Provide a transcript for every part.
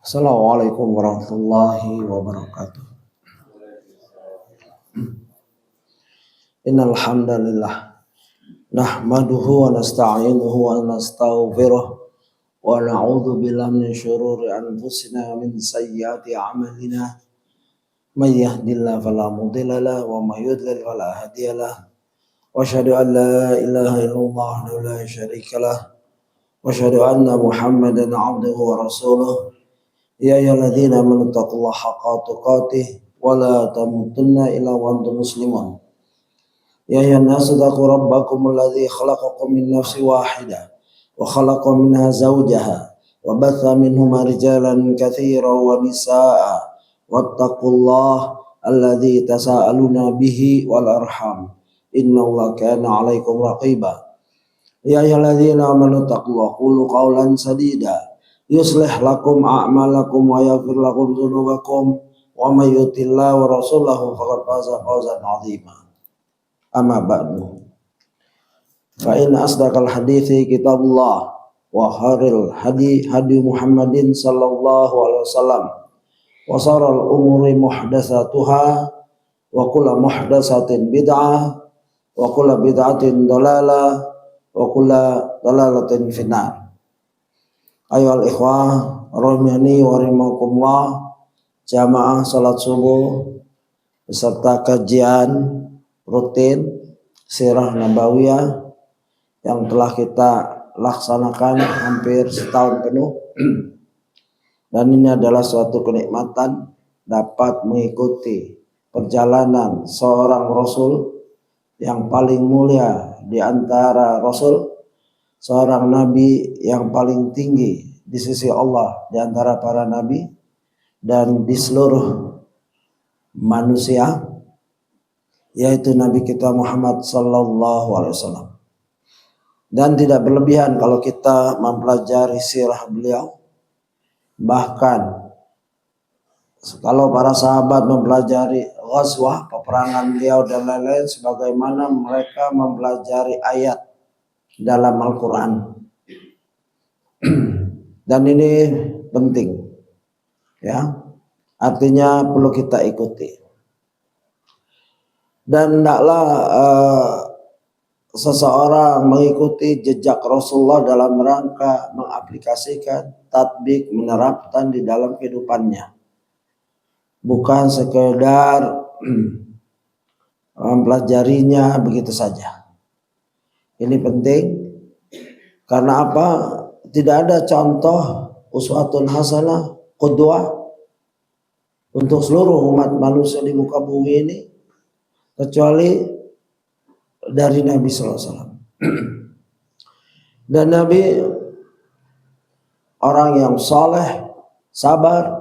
Assalamualaikum warahmatullahi wabarakatuh. Innal hamdalillah nahmaduhu wa nasta'inuhu wa nastaghfiruh wa na'udzu billahi min syururi anfusina wa min sayyiati a'malina. May yahdihillahu fala mudilla lahu wa may yudlil fala hadiya lahu. Wa asyhadu an la ilaha illallah wahdahu la syarika lahu wa asyhadu anna Muhammadan 'abduhu wa rasuluh. Ya ayyuhalladzina amanu taqullaha haqqa tuqatih wa la tamutunna illa wa antum muslimun. Ya ayyuhan nasu taqu rabbakum alladzi khalaqakum min nafsin wahidah wa khalaqa minha zawjaha wa batha minhuma rijalan katsiran wa nisaa'a wattaqullaha alladzi tasaaluna bihi wal arham innallaha kana 'alaikum raqiba. Ya ayyuhalladzina amanu taqullaha qulu qawlan sadida yuslih lakum a'malakum wa yaghfir lakum dzunubakum wa may yuti'illah wa rasulahu faqad faza fawzan 'azima. Amma ba'du. Fa in asdaqal hadithi kitabullah wa khairil hadi Muhammadin sallallahu alaihi wasallam wa sharral umuri muhdatsatuha wa kullu muhdatsatin bid'ah wa kullu bid'atin dhalalah wa kullu dhalalatin finnar. Ayohal ikhwah rahimani wa rahimakumullah, jamaah salat subuh beserta kajian rutin Sirah Nabawiyah yang telah kita laksanakan hampir setahun penuh. Dan ini adalah suatu kenikmatan dapat mengikuti perjalanan seorang Rasul yang paling mulia di antara Rasul, seorang nabi yang paling tinggi di sisi Allah di antara para nabi dan di seluruh manusia, yaitu Nabi kita Muhammad sallallahu alaihi wasallam. Dan tidak berlebihan kalau kita mempelajari sirah beliau. Bahkan kalau para sahabat mempelajari ghazwah, peperangan beliau dan lain-lain, sebagaimana mereka mempelajari ayat dalam Al-Quran. Dan ini penting, ya, artinya perlu kita ikuti. Dan hendaklah seseorang mengikuti jejak Rasulullah dalam rangka mengaplikasikan, tatbik, menerapkan di dalam kehidupannya, bukan sekedar mempelajarinya begitu saja. Ini penting karena apa? Tidak ada contoh uswatun hasanah, qudwah untuk seluruh umat manusia di muka bumi ini kecuali dari Nabi sallallahu alaihi wasallam. Dan Nabi orang yang saleh, sabar,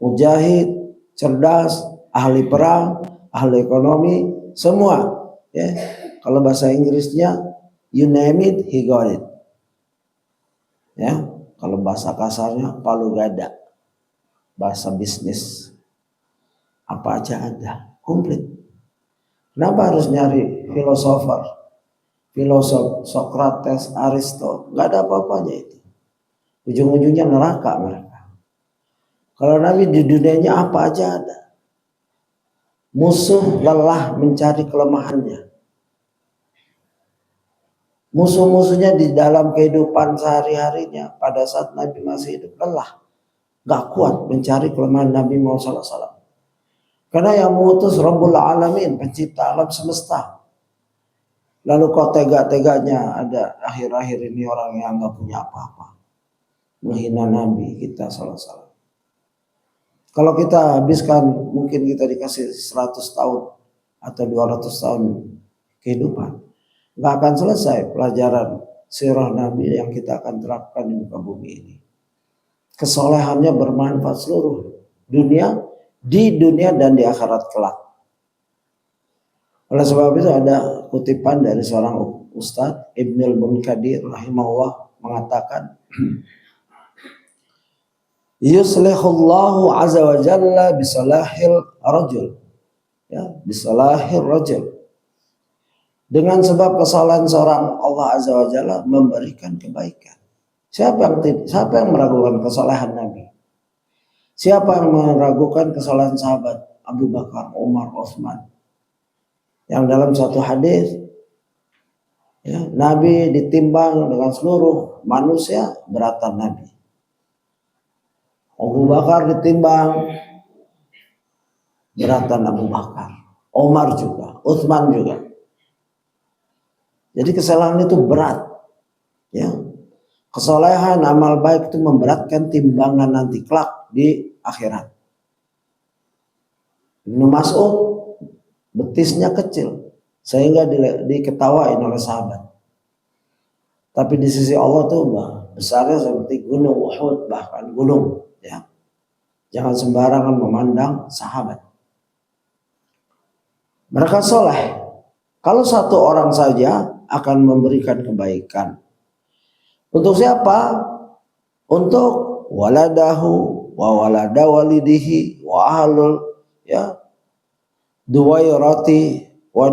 mujahid, cerdas, ahli perang, ahli ekonomi, semua, ya. Kalau bahasa Inggrisnya you name it, he got it. Ya, kalau bahasa kasarnya palu gada. Bahasa bisnis apa aja ada, komplit. Kenapa harus nyari filosof Socrates, Aristo? Nggak ada apa-apanya itu. Ujung-ujungnya neraka mereka. Kalau Nabi di dunianya apa aja ada. Musuh lelah mencari kelemahannya. Musuh-musuhnya di dalam kehidupan sehari-harinya pada saat Nabi masih hidup lelah, gak kuat mencari kelemahan Nabi Muhammad SAW. Karena yang mengutus Rabbul Alamin, pencipta alam semesta. Lalu kok tega-teganya ada akhir-akhir ini orang yang gak punya apa-apa menghina Nabi kita SAW. Kalau kita habiskan, mungkin kita dikasih 100 tahun atau 200 tahun kehidupan, nggak akan selesai pelajaran sirah Nabi yang kita akan terapkan di muka bumi ini. Kesolehannya bermanfaat seluruh dunia, di dunia dan di akhirat kelak. Oleh sebab itu ada kutipan dari seorang Ustadz Ibnul Munkadir rahimahullah mengatakan, yuslihullahu azza wa jalla bisalahil rajul, ya, bisalahil rajul. Dengan sebab kesalahan seorang, Allah azza wa jalla memberikan kebaikan. Siapa yang meragukan kesalahan Nabi? Siapa yang meragukan kesalahan sahabat Abu Bakar, Umar, Utsman? Yang dalam satu hadis, ya, Nabi ditimbang dengan seluruh manusia, beratan Nabi. Abu Bakar ditimbang, beratan Abu Bakar. Umar juga, Utsman juga. Jadi kesalahan itu berat. Ya. Kesolehan, amal baik itu memberatkan timbangan nanti kelak di akhirat. Ibnu Mas'ud betisnya kecil sehingga diketawain oleh sahabat. Tapi di sisi Allah tuh besarnya seperti gunung Uhud, bahkan gunung. Ya. Jangan sembarangan memandang sahabat. Mereka soleh. Kalau satu orang saja akan memberikan kebaikan. Untuk siapa? Untuk waladahu wa walada walidihi wa ahlul, ya, duwairati wa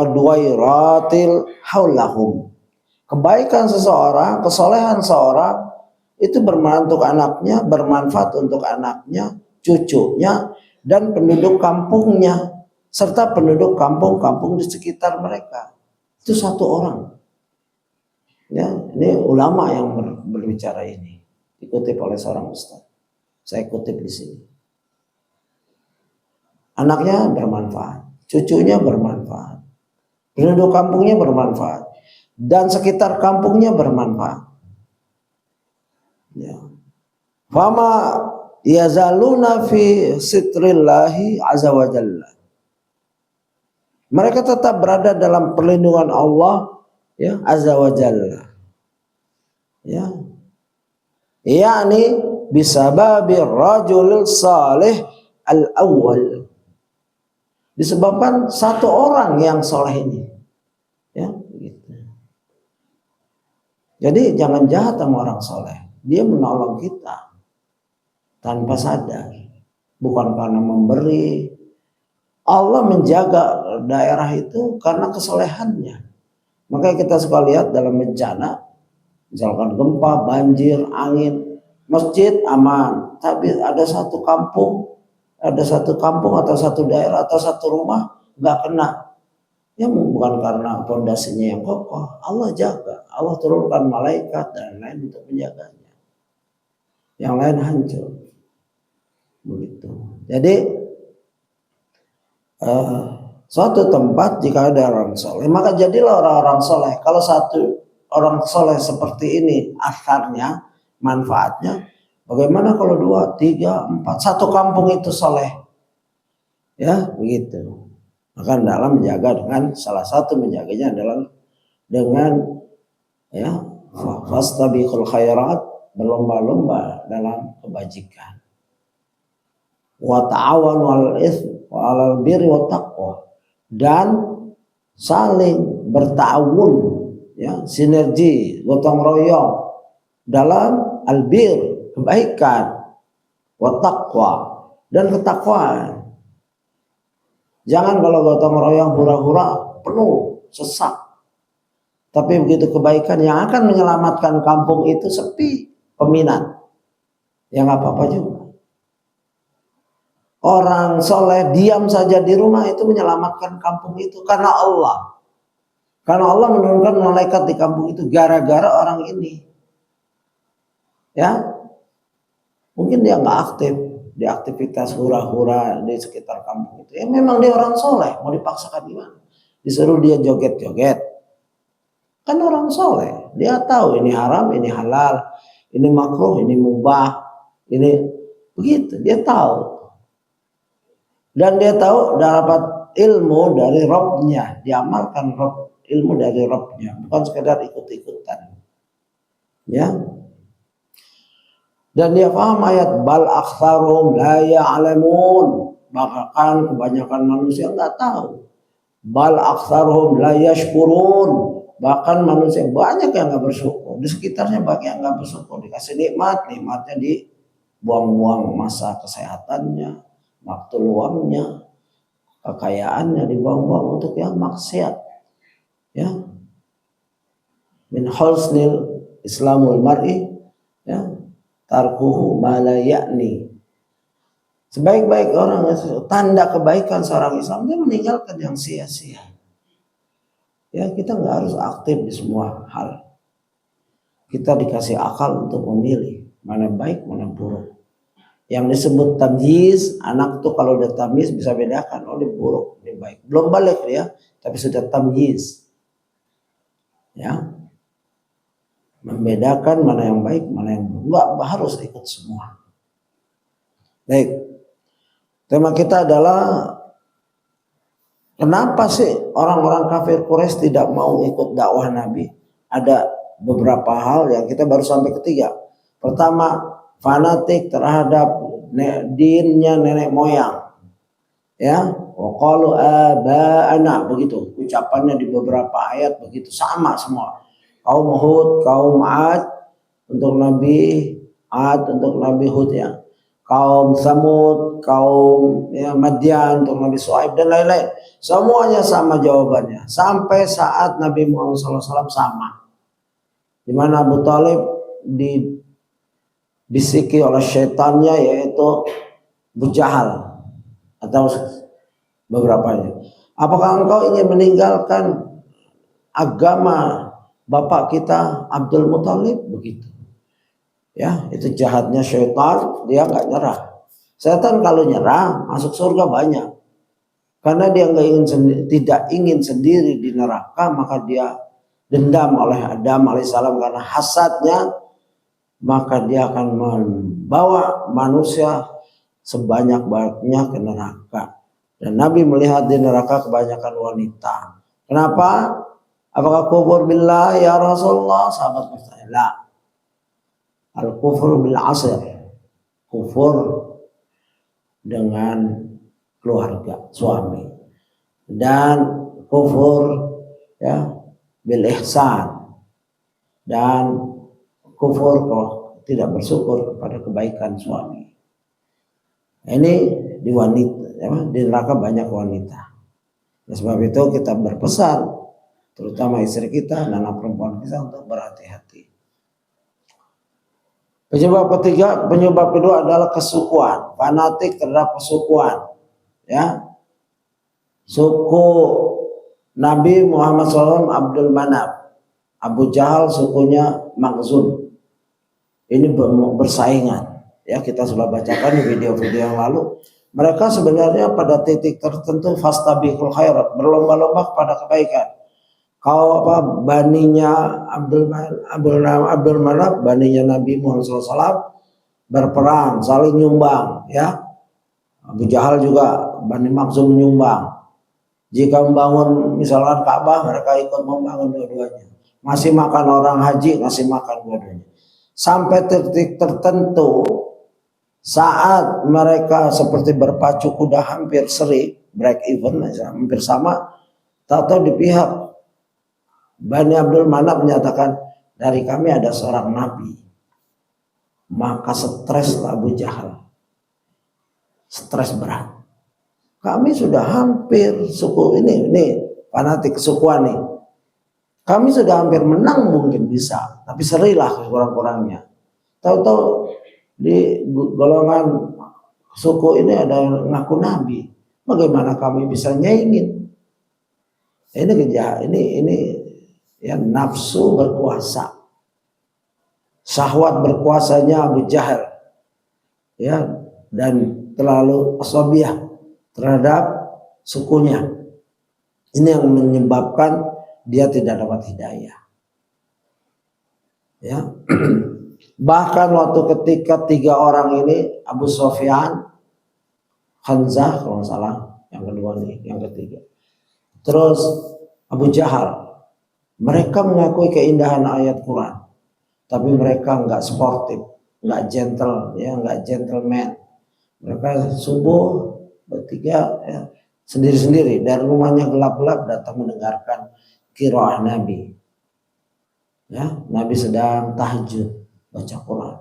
duwairatil haulahum. Kebaikan seseorang, kesolehan seorang itu bermanfaat untuk anaknya, bermanfaat untuk anaknya, cucunya, dan penduduk kampungnya, serta penduduk kampung-kampung di sekitar mereka. Itu satu orang. Ya, ini ulama yang berbicara ini, dikutip oleh seorang ustaz. Saya kutip di sini. Anaknya bermanfaat, cucunya bermanfaat, penduduk kampungnya bermanfaat, dan sekitar kampungnya bermanfaat. Ya. Fama yazaluna fi sitrillahi azza wa jalla. Mereka tetap berada dalam perlindungan Allah, ya, azza wa jalla. Ya. Yani bisababi rajulil salih al-awwal. Disebabkan satu orang yang soleh ini. Ya, gitu. Jadi jangan jahat sama orang soleh. Dia menolong kita tanpa sadar. Bukan karena memberi. Allah menjaga daerah itu karena kesolehannya. Makanya kita suka lihat dalam bencana, misalkan gempa, banjir, angin, masjid aman, tapi ada satu kampung atau satu daerah atau satu rumah nggak kena. Ya bukan karena pondasinya yang kokoh. Allah jaga, Allah turunkan malaikat dan lain untuk menjaganya. Yang lain hancur. Begitu. Jadi suatu tempat jika ada orang soleh, maka jadilah orang-orang soleh. Kalau satu orang soleh seperti ini asarnya, manfaatnya, bagaimana kalau 2, 3, 4, satu kampung itu soleh? Ya begitu. Maka dalam menjaga dengan salah satu menjaganya adalah dengan, ya, fastabiqul khairat, berlomba-lomba dalam kebajikan. Wa ta'awanu 'alal itsmi wa 'alal birri wat taqwa, dan saling bertawun, ya, sinergi, gotong royong dalam albir, kebaikan, wat taqwa, dan ketakwaan. Jangan kalau gotong royong hura-hura penuh sesak. Tapi begitu kebaikan yang akan menyelamatkan kampung itu sepi peminat, ya nggak apa-apa juga. Orang soleh diam saja di rumah itu menyelamatkan kampung itu karena Allah. Karena Allah menurunkan malaikat di kampung itu gara-gara orang ini. Ya, mungkin dia nggak aktif di aktivitas hura-hura di sekitar kampung itu. Ya memang dia orang soleh, mau dipaksakan gimana? Disuruh dia joget-joget. Kan orang soleh, dia tahu ini haram, ini halal, ini makruh, ini mubah, ini begitu. Dia tahu. Dan dia tahu dapat ilmu dari Rabbnya, diamalkan ilmu dari Rabbnya, bukan sekedar ikut-ikutan. Ya. Dan dia paham ayat bal aktsarum la ya'lamun, bahkan kebanyakan manusia enggak tahu. Bal aktsarum la yashkurun, bahkan manusia banyak yang enggak bersyukur. Di sekitarnya banyak yang enggak bersyukur, dikasih nikmatnya dibuang-buang masa kesehatannya, waktu luangnya, kekayaannya dibuang-buang untuk yang maksiat. Ya. Min husnil islamul mar'i, ya, tarkuhu ma la ya'ni. Sebaik-baik orang, tanda kebaikan seorang Islam, dia meninggalkan yang sia-sia. Ya, kita nggak harus aktif di semua hal. Kita dikasih akal untuk memilih mana baik, mana buruk. Yang disebut tamyiz, anak tuh kalau udah tamyiz bisa bedakan, oh ini buruk, ini baik. Belum balik dia, tapi sudah tamyiz. Ya, membedakan mana yang baik, mana yang buruk. Nggak harus ikut semua. Baik, tema kita adalah kenapa sih orang-orang kafir Quraisy tidak mau ikut dakwah Nabi? Ada beberapa hal yang kita baru sampai ketiga. Pertama, fanatik terhadap dinnya nenek moyang. Ya, waqalu aba'ana, begitu ucapannya di beberapa ayat begitu sama semua. Kaum Hud, kaum Ad untuk Nabi Ad, untuk Nabi Hud ya. Kaum Samud, kaum ya, Madian untuk Nabi Shu'aib dan lain-lain. Semuanya sama jawabannya. Sampai saat Nabi Muhammad SAW sama. Di mana Abu Talib dibisiki oleh syaitannya yaitu Abu Jahal atau beberapanya. Apakah engkau ingin meninggalkan agama bapak kita Abdul Muthalib? Begitu. Ya, itu jahatnya syaitan, dia nggak nyerah. Setan kalau nyerah masuk surga banyak. Karena dia tidak ingin sendiri di neraka, maka dia dendam oleh Adam alaihissalam karena hasadnya, maka dia akan membawa manusia sebanyak-banyaknya ke neraka. Dan Nabi melihat di neraka kebanyakan wanita. Kenapa? Apakah kufur billah ya Rasulullah? Sahabat bertanya, la. Al-kufur bil asr, kufur dengan keluarga, suami, dan kufur ya bil ihsan, dan kufur kalau tidak bersyukur kepada kebaikan suami. Ini di wanita, ya, di neraka banyak wanita. Oleh sebab itu kita berpesan, terutama istri kita dan anak perempuan kita untuk berhati-hati. Penyebab kedua adalah kesukuan, fanatik terhadap kesukuan. Ya, suku Nabi Muhammad SAW Abdul Manaf, Abu Jahal sukunya Makhzum. Ini bersaingan. Ya, kita sudah bacakan di video-video yang lalu. Mereka sebenarnya pada titik tertentu fastabiqul khairat, berlomba-lomba kepada kebaikan. Kalau baninya Abdul Manaf, baninya Nabi Muhammad SAW berperang, saling nyumbang, ya. Abu Jahal juga Bani Makhzum menyumbang. Jika membangun misalkan Ka'bah, mereka ikut membangun dua-duanya. Masih makan orang haji, masih makan dua-duanya. Sampai titik tertentu, saat mereka seperti berpacu kuda hampir seri, break even, hampir sama, tahu-tahu di pihak Bani Abdul Manaf menyatakan, dari kami ada seorang nabi. Maka streslah Abu Jahal. Stres berat. Kami sudah hampir suku ini fanatik kesukuan nih. Kami sudah hampir menang mungkin bisa, tapi serilah kurang-kurangnya. Tahu-tahu di golongan suku ini ada yang ngaku nabi. Bagaimana kami bisa nyaingin? Ini kejahat, ini ya nafsu berkuasa, syahwat berkuasanya Abu Jahal, ya, dan terlalu asabiah terhadap sukunya. Ini yang menyebabkan dia tidak dapat hidayah. Ya, bahkan waktu ketika tiga orang ini, Abu Sufyan, Hamzah kalau nggak salah, yang kedua nih, yang ketiga, terus Abu Jahal. Mereka mengakui keindahan ayat Quran, tapi mereka nggak sportif, nggak gentle, ya, nggak gentleman. Mereka subuh bertiga, ya, sendiri-sendiri dari rumahnya gelap-gelap datang mendengarkan qiraah Nabi. Ya, Nabi sedang tahajud baca Quran.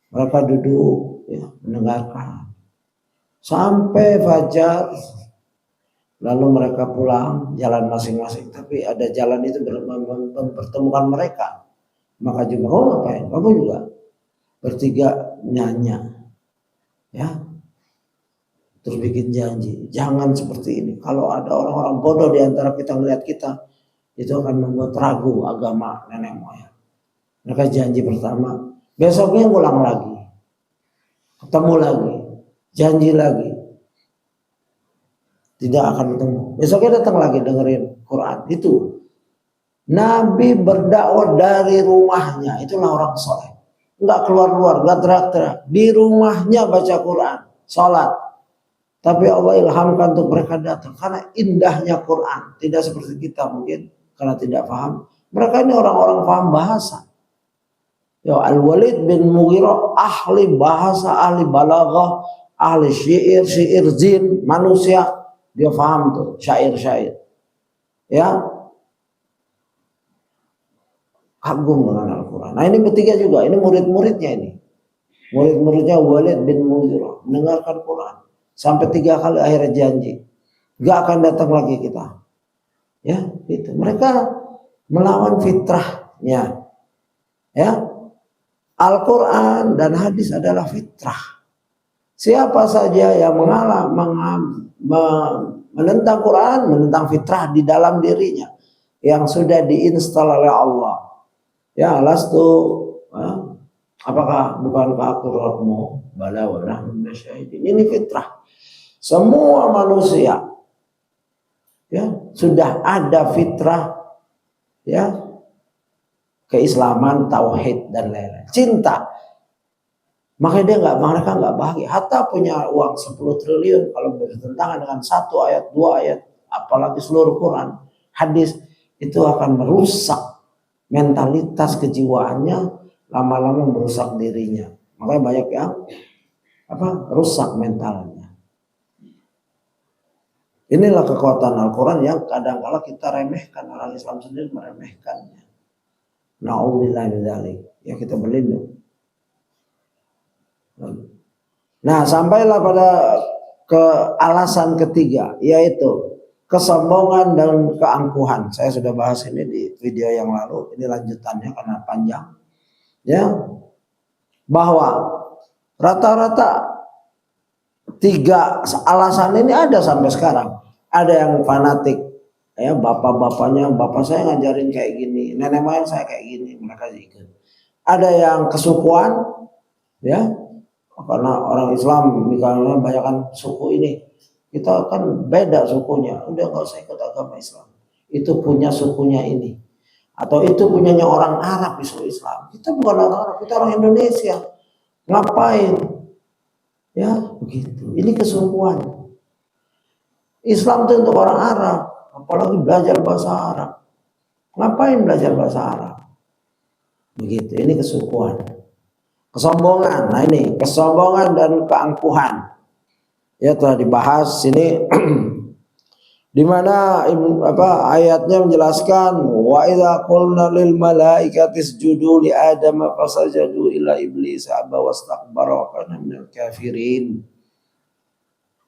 Mereka duduk, ya, mendengarkan sampai fajar. Lalu mereka pulang jalan masing-masing, tapi ada jalan itu mempertemukan mereka. Maka juga, oh ngapain? Kamu juga bertiga nyanyi, ya. terus bikin janji. Jangan seperti ini. Kalau ada orang-orang bodoh di antara kita melihat kita, itu akan membuat ragu agama nenek moyang. Mereka janji pertama, besoknya ngulang lagi, ketemu lagi, janji lagi, tidak akan ketemu. Besoknya datang lagi dengerin Quran. Itu Nabi berdakwah dari rumahnya, itulah orang soleh. Enggak keluar-luar, enggak teriak-teriak. Di rumahnya baca Quran, sholat. Tapi Allah ilhamkan untuk mereka datang karena indahnya Quran. Tidak seperti kita mungkin karena tidak paham. Mereka ini orang-orang paham bahasa. Ya, Al-Walid bin Mughirah ahli bahasa, ahli balaghah, ahli syair, syair jin, manusia. Dia paham tuh syair-syair. Ya, kagum dengan Al-Quran. Nah ini bertiga juga, ini murid-muridnya ini. Murid-muridnya Walid bin Mughirah mendengarkan Quran. Sampai 3 kali akhirnya janji. Gak akan datang lagi kita. Ya, itu. Mereka melawan fitrahnya. Ya, Al-Quran dan hadis adalah fitrah. Siapa saja yang menentang Quran, menentang fitrah di dalam dirinya yang sudah diinstal oleh Allah. Ya, lastu, apakah bukankah aku Rabbmu? Bala wa nahnu minasyahidin. Ini fitrah. Semua manusia ya sudah ada fitrah ya keislaman, tauhid dan lain-lain. Cinta. Makanya mereka nggak bahagia. Hatta punya uang 10 triliun kalau bertentangan dengan 1 ayat, 2 ayat, apalagi seluruh Quran, hadis, itu akan merusak mentalitas kejiwaannya, lama-lama merusak dirinya. Makanya banyak yang rusak mentalnya. Inilah kekuatan Al-Quran yang kadang-kala kita remehkan, orang Islam sendiri meremehkannya. Na'udzubillah min dzalik. Ya, kita berlindung. Nah, sampailah pada ke alasan ketiga, yaitu kesombongan dan keangkuhan. Saya sudah bahas ini di video yang lalu. Ini lanjutannya karena panjang. Ya, bahwa rata-rata 3 alasan ini ada sampai sekarang. Ada yang fanatik, ya bapak-bapaknya, bapak saya ngajarin kayak gini, nenek moyang saya kayak gini, mereka ikut. Ada yang kesukuan, ya karena orang Islam misalnya banyakkan suku ini, kita kan beda sukunya, udah nggak usah ikut agama Islam. Itu punya sukunya ini, atau itu punyanya orang Arab Islam. Kita bukan orang Arab, kita orang Indonesia. Ngapain? Ya begitu. Ini kesukuan. Islam itu untuk orang Arab, apalagi belajar bahasa Arab. Ngapain belajar bahasa Arab? Begitu. Ini kesukuan. Kesombongan. Nah ini kesombongan dan keangkuhan. Ya telah dibahas sini di mana ayatnya menjelaskan wa idza qulna lil malaikati isjudu li adama fasajadu illa iblis aba wastakbara wa kana minal kafirin.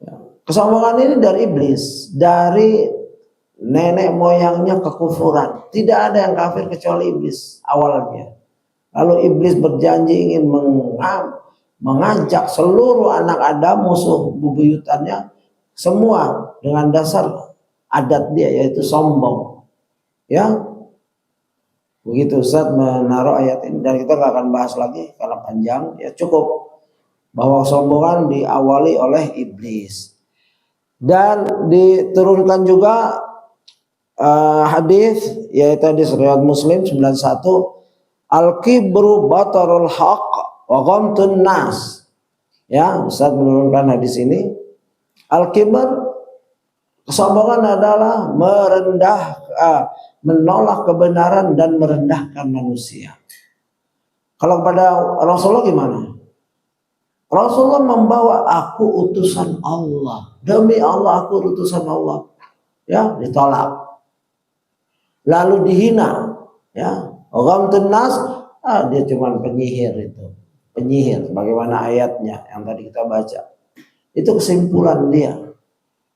Ya. Kesombongan ini dari iblis, dari nenek moyangnya kekufuran. Tidak ada yang kafir kecuali iblis awalnya. Lalu iblis berjanji ingin mengajak seluruh anak Adam, musuh bebuyutannya, semua dengan dasar adat dia yaitu sombong. Ya, begitu Ustaz menaruh ayat ini dan kita nggak akan bahas lagi karena panjang. Ya cukup bahwa sombongan diawali oleh iblis dan diturunkan juga hadis yaitu di riwayat Muslim 91 al-kibru batarul haq wa ghamtun nas. Ya, Ustaz menurunkan hadis ini. Al-kibr, kesombongan adalah menolak kebenaran dan merendahkan manusia. Kalau pada Rasulullah gimana? Rasulullah membawa aku utusan Allah. Demi Allah aku utusan Allah. Ya, ditolak. Lalu dihina. Ya, ghamtun nas, dia cuma penyihir itu. Penyihir, bagaimana ayatnya yang tadi kita baca. Itu kesimpulan dia.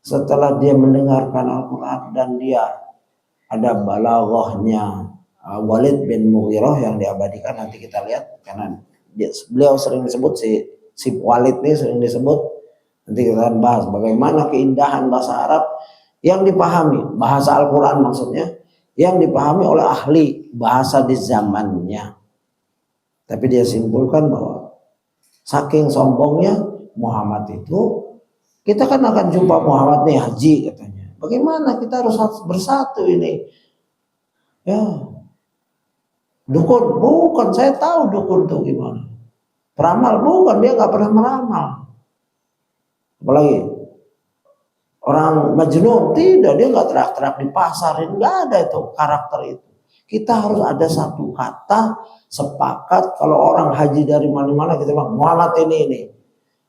Setelah dia mendengarkan Al-Quran dan dia ada balaghahnya Walid bin Mughirah yang diabadikan, nanti kita lihat karena beliau sering disebut si Walid ini sering disebut Nanti kita bahas bagaimana keindahan bahasa Arab yang dipahami, bahasa Al-Quran maksudnya, yang dipahami oleh ahli bahasa di zamannya. Tapi dia simpulkan bahwa saking sombongnya Muhammad itu, kita kan akan jumpa Muhammad nih haji katanya. Bagaimana kita harus bersatu ini? Ya, dukun bukan, saya tahu dukun tuh gimana. Peramal bukan, dia nggak pernah meramal. Apalagi orang Majnun, tidak, dia nggak teriak-teriak di pasar, nggak ada itu karakter itu. Kita harus ada satu kata sepakat kalau orang haji dari mana-mana kita bilang Muhammad ini.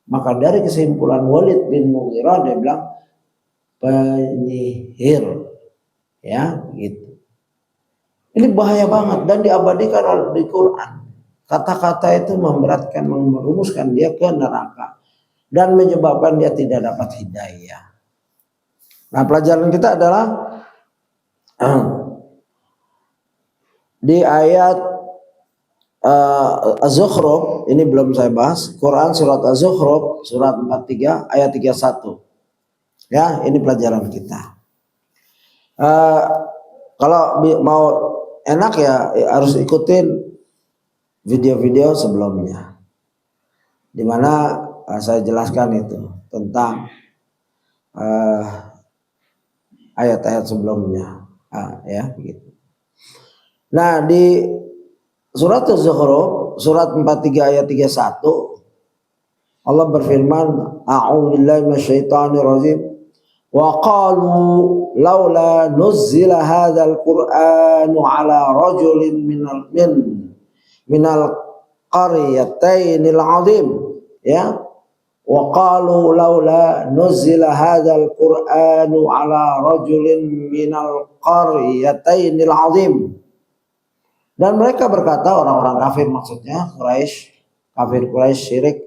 Maka dari kesimpulan Walid bin Mughirah dia bilang penyihir, ya gitu. Ini bahaya banget dan diabadikan di Quran. Kata-kata itu memberatkan, merumuskan dia ke neraka dan menyebabkan dia tidak dapat hidayah. Nah, pelajaran kita adalah di ayat Az-Zukhruf, ini belum saya bahas, Quran surat Az-Zukhruf surat 43 ayat 31. Ya, ini pelajaran kita. Kalau mau enak ya harus ikutin video-video sebelumnya, dimana saya jelaskan itu tentang ayat-ayat sebelumnya, ya gitu. Nah, di surat Az-Zukhruf surat 43 ayat 31 Allah berfirman, a'udzubillahi minasyaitonir rajim. Wa qalu laula nuzzila hadzal qur'anu ala rajulin minal qaryatainil 'azim, ya. Wa qalu laula nuzzila hadzal qur'anu ala rajulin minal qaryatainil 'azim. Dan mereka berkata, orang-orang kafir maksudnya Quraisy, kafir Quraisy syirik,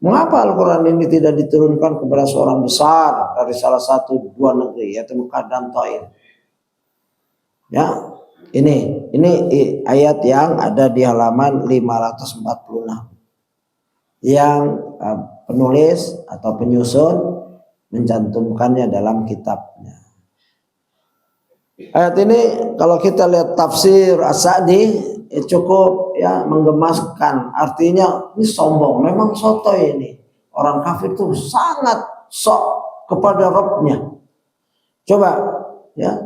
mengapa Al-Quran ini tidak diturunkan kepada seorang besar dari salah satu dua negeri, yaitu Mekah dan Taif? Ya, ini ayat yang ada di halaman 546 yang penulis atau penyusun mencantumkannya dalam kitabnya. Ayat ini kalau kita lihat tafsir As-Sa'di cukup ya menggemaskan. Artinya ini sombong, memang sotoy ini. Orang kafir itu sangat sok kepada Rabbnya. Coba ya.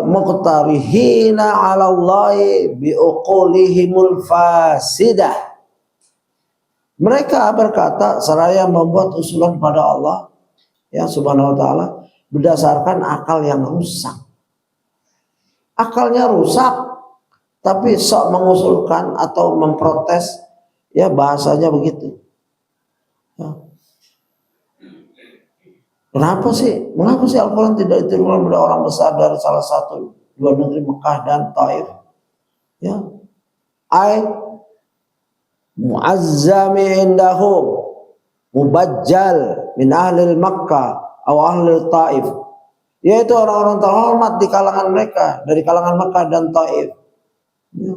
Muqtarihina 'ala Allahi biuqulihimul fasidah. Mereka berkata seraya membuat usulan pada Allah, ya subhanahu wa ta'ala, berdasarkan akal yang rusak. Akalnya rusak, tapi sok mengusulkan atau memprotes, ya bahasanya begitu. Ya. Mengapa sih Al-Quran tidak diturunkan kepada orang besar dari salah satu dua negeri Mekah dan Taif? Ya, muazzami indahum mubajjal min ahlil Makkah atau ahlil Taif, yaitu orang-orang terhormat di kalangan mereka dari kalangan Makkah dan Taif. Ya.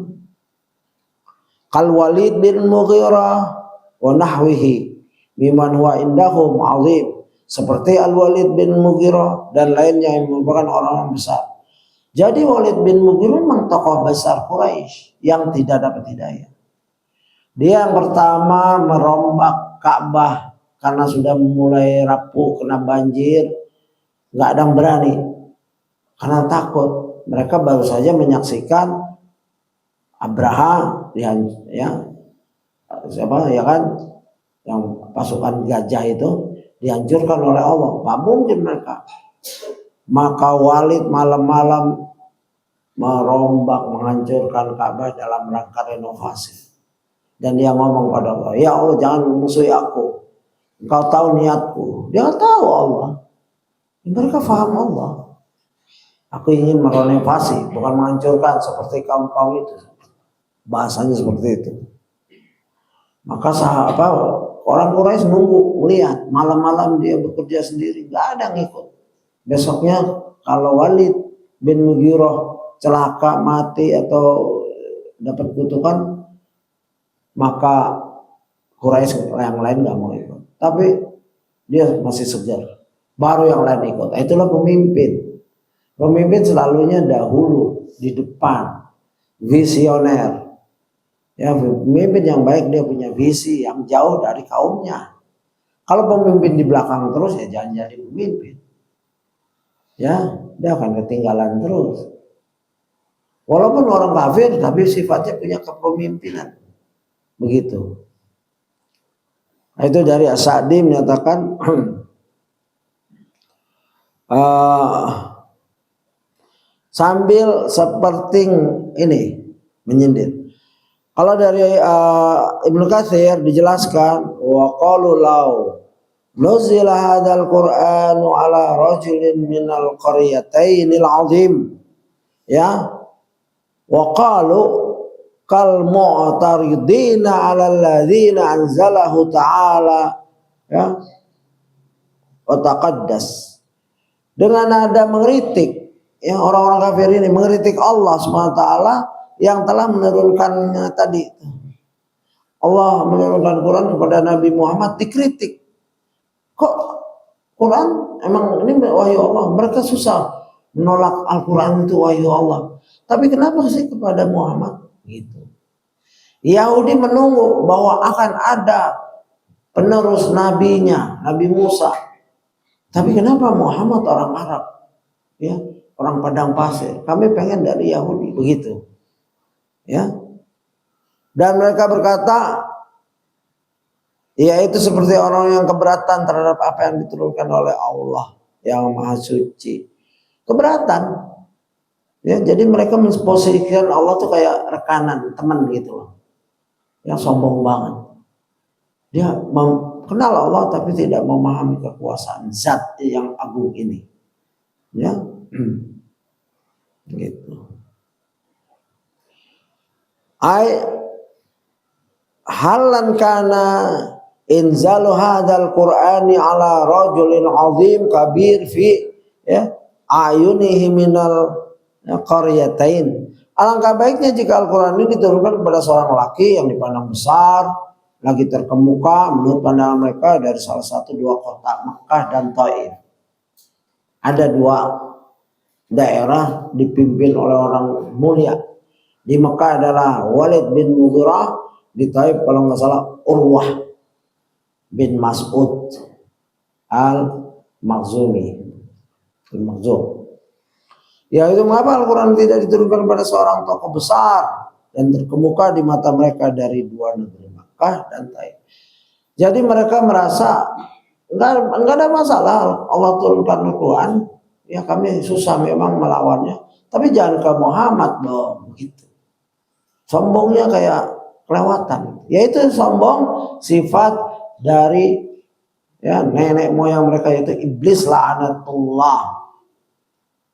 Kal Walid bin Mughirah wa nahwihi mimman huwa indahum azim, seperti Al-Walid bin Mughirah dan lainnya yang merupakan orang-orang besar. Jadi Walid bin Mughirah memang tokoh besar Quraisy yang tidak dapat hidayah. Dia yang pertama merombak Ka'bah karena sudah mulai rapuh kena banjir, nggak ada yang berani karena takut. Mereka baru saja menyaksikan Abraha yang pasukan gajah itu dihancurkan oleh Allah. Nggak mungkin mereka. Maka Walid malam-malam merombak, menghancurkan Ka'bah dalam rangka renovasi. Dan dia ngomong pada Allah, ya Allah jangan memusuhi aku. Engkau tahu niatku. Dia tahu Allah. Mereka faham Allah. Aku ingin merenovasi, bukan menghancurkan seperti kaum-kaum itu. Bahasanya seperti itu. Maka orang Quraisy nunggu, melihat malam-malam dia bekerja sendiri, nggak ada yang ikut. Besoknya kalau Walid bin Mughirah celaka, mati atau dapat kutukan, maka Quraisy yang lain nggak mau ikut. Tapi dia masih segar. Baru yang lain ikut. Itulah pemimpin. Pemimpin selalunya dahulu di depan, visioner. Ya, pemimpin yang baik dia punya visi yang jauh dari kaumnya. Kalau pemimpin di belakang terus ya jangan jadi pemimpin. Ya, dia akan ketinggalan terus. Walaupun orang kafir tapi sifatnya punya kepemimpinan. Begitu. Nah, itu dari As-Sa'di menyatakan sambil seperti ini menyindir. Kalau dari Ibnu Katsir dijelaskan wa qalu law nuzila hadzal qur'anu ala rajulin minal qaryatainil azim, ya, wa qalu kal mu'taridina 'ala alladzina anzalahu ta'ala, ya, wa taqaddas, dengan ada mengkritik, ya, orang-orang kafir ini mengkritik Allah SWT yang telah menurunkannya tadi. Allah menurunkan Quran kepada Nabi Muhammad dikritik. Kok Quran emang ini wahyu Allah? Mereka susah menolak Al-Quran itu wahyu Allah. Tapi kenapa sih kepada Muhammad? Gitu. Yahudi menunggu bahwa akan ada penerus nabinya, Nabi Musa. Tapi kenapa Muhammad orang Arab? Ya, orang padang pasir. Kami pengen dari Yahudi, begitu. Ya. Dan mereka berkata, yaitu seperti orang yang keberatan terhadap apa yang diturunkan oleh Allah yang Maha Suci. Keberatan. Ya, jadi mereka memposisikan Allah tuh kayak rekanan, teman gitu loh. Yang sombong banget. Dia kenal Allah tapi tidak memahami kekuasaan zat yang agung ini. Ya. Gitu. Halan kana inzalu hadzal qur'ani ala rajulin azim kabir fi, ya, ayunihi minal qaryatain. Alangkah baiknya jika Al-Qur'an ini diturunkan kepada seorang laki yang dipandang besar, lagi terkemuka menurut pandangan mereka dari salah satu dua kota, Makkah dan Taif. Ada dua daerah dipimpin oleh orang mulia. Di Mekah adalah Walid bin Mughirah, di Taif kalau nggak salah Urwah bin Mas'ud al-Makhzumi. Ya, itu mengapa Al-Quran tidak diturunkan pada seorang tokoh besar dan terkemuka di mata mereka dari dua negeri, Makkah dan Taif. Jadi mereka merasa enggak ada masalah Allah turunkan Al-Quran, ya kami susah memang melawannya, tapi jangan ke Muhammad dong, begitu. Sombongnya kayak kelewatan, yaitu sombong sifat dari, ya, nenek moyang mereka, yaitu iblis la'anatullah.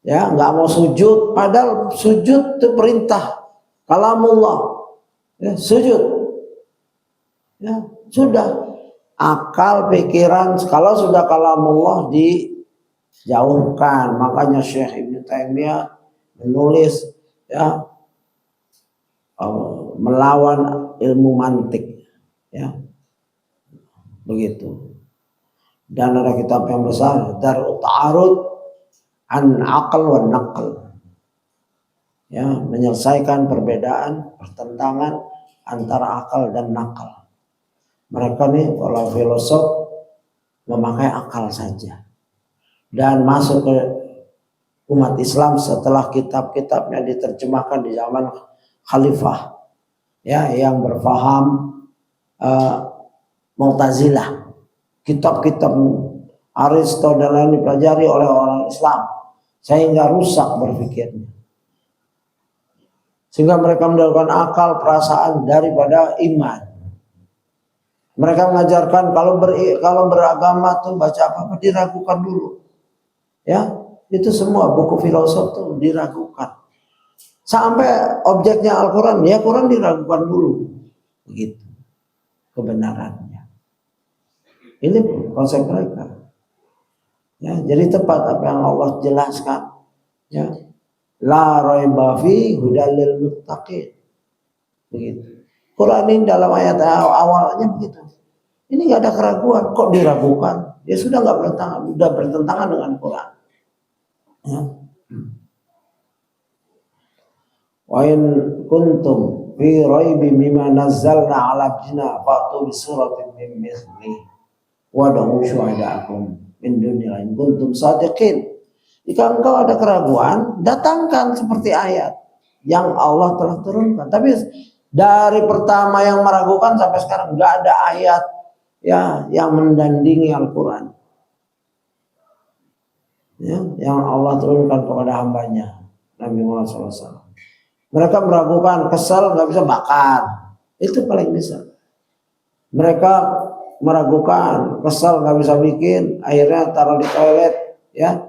Ya, nggak mau sujud, padahal sujud itu perintah kalamullah. Ya, sujud. Ya, sudah akal pikiran kalau sudah kalamullah dijauhkan. Makanya Syekh Ibnu Taimiyah menulis, ya, melawan ilmu mantik, ya, begitu. Dan ada kitab yang besar, Darut Ta'arud an Aql wa Naql, ya, menyelesaikan perbedaan pertentangan antara akal dan nakal. Mereka nih kalau filosof memakai akal saja dan masuk ke umat Islam setelah kitab-kitabnya diterjemahkan di zaman Khalifah, ya, yang berfaham Mu'tazilah. Kitab-kitab Aristoteles dan lain dipelajari oleh orang Islam sehingga rusak berpikirnya, sehingga mereka mendapatkan akal perasaan daripada iman. Mereka mengajarkan kalau beragama tuh baca apa diragukan dulu, ya, itu semua buku filosof tuh diragukan. Sampai objeknya Al-Quran, ya Quran diragukan dulu, begitu kebenarannya. Ini konsep mereka. Ya, jadi tepat apa yang Allah jelaskan, ya, la raiba fi hudal lil muttaqin, begitu. Quran ini dalam ayat awalnya begitu. Ini nggak ada keraguan, kok diragukan? Dia sudah nggak bertentangan dengan Quran. Ya. Wa in kuntum fi raibin mimma nazzalna 'ala abdina fa'tu bi suratin min mithlihi wa da'u syuhada'akum min dunillahi in kuntum shadiqin. Jika engkau ada keraguan, datangkan seperti ayat yang Allah telah turunkan. Tapi dari pertama yang meragukan sampai sekarang nggak ada ayat ya yang mendandingi Al-Quran. Ya, yang Allah turunkan kepada hambanya Nabi Muhammad SAW. Mereka meragukan, kesal nggak bisa bakar, itu paling bisa. Mereka meragukan, kesal nggak bisa bikin, akhirnya taruh di toilet, ya,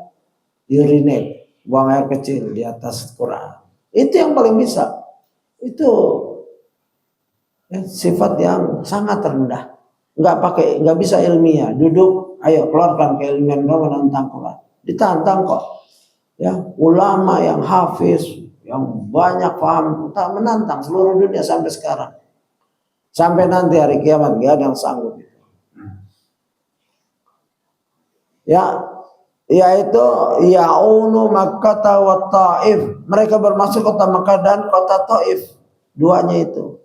urinate, buang air kecil di atas Quran. Itu yang paling bisa. Itu ya, sifat yang sangat rendah. Nggak bisa ilmiah. Duduk, ayo keluarkan keilmian kamu menentang Quran. Ditantang kok. Ya, ulama yang hafiz, yang banyak paham, tak menantang seluruh dunia sampai sekarang. Sampai nanti hari kiamat gak ada yang sanggup. Ya, yaitu ya'unu Makkah wa Taif. Mereka bermasuk kota Makkah dan kota Taif. Duanya itu.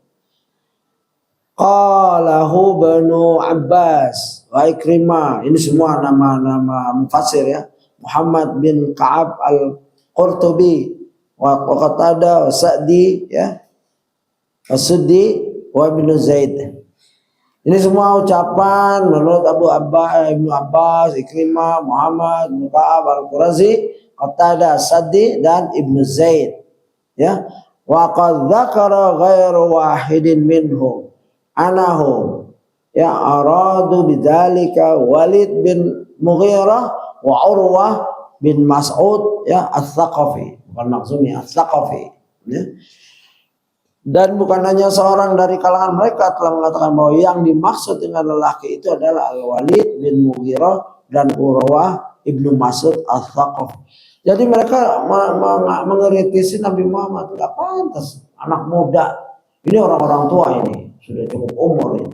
Qalahu Banu Abbas wa Ikrimah. Ini semua nama-nama mufassir ya. Muhammad bin Ka'ab al-Qurtubi wa Qatadah wa Sa'di ya. As-Suddi wa Ibnu Zaid. Ini semua ucapan menurut Ibnu Abbas, Ikrimah, Muhammad bin Ka'ab al-Qurazi, Qatadah, Sa'di dan Ibnu Zaid. Ya. Wa qad dzakara ghairu wahidin minhum anahu ya aradu bidzalika Walid bin Mughirah wa Urwah bin Mas'ud ya Ats-Tsaqafi, bukan Makhzumi, Ats-Tsaqafi ya. Dan bukan hanya seorang dari kalangan mereka telah mengatakan bahwa yang dimaksud dengan lelaki itu adalah Al-Walid bin Mughirah dan Urwah ibnu Mas'ud Ats-Tsaqafi. Jadi mereka mengkritisi Nabi Muhammad, nggak pantas anak muda, ini orang-orang tua ini sudah cukup umur ini,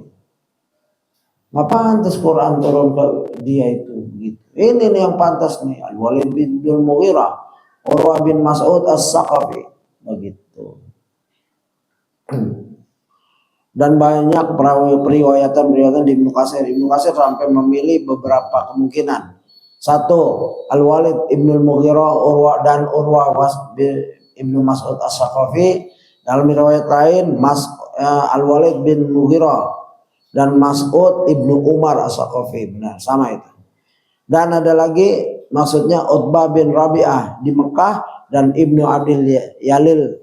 nggak pantas Quran turun ke dia itu gitu. Ini nih yang pantas nih, Al-Walid bin Mughirah, Urwah bin Mas'ud Ats-Tsaqafi begitu. Dan banyak periwayatan di Ibnu Katsir sampai memilih beberapa kemungkinan. Satu, Al-Walid ibnu Mughirah dan Urwah ibnu Mas'ud Ats-Tsaqafi. Dalam riwayat lain Al-Walid bin Mughirah dan Mas'ud ibnu Umar Ats-Tsaqafi. Benar, sama itu. Dan ada lagi maksudnya Utbah bin Rabi'ah di Mekah dan Ibnu Abdul Yalil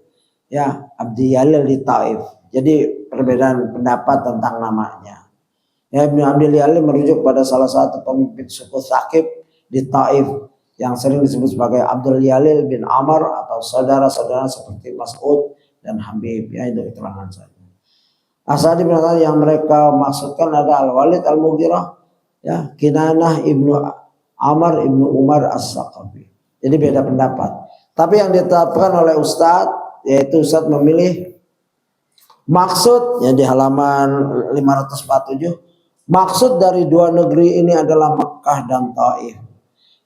ya, Abdi Yalil di Taif. Jadi perbedaan pendapat tentang namanya. Ya, Ibnu Abdul Yalil merujuk pada salah satu pemimpin suku Tsaqif di Taif yang sering disebut sebagai Abdul Yalil bin Amr atau saudara-saudara seperti Mas'ud dan Habib. Ya, itu keterangan saya. Asadi mengatakan yang mereka maksudkan ada Al-Walid Al-Mughirah ya, Kinanah ibnu Amr ibnu Umar Ats-Tsaqafi. Jadi beda pendapat. Tapi yang ditetapkan oleh Ustadz, yaitu Ustadz memilih maksud yang di halaman 547, maksud dari dua negeri ini adalah Mekah dan Taif.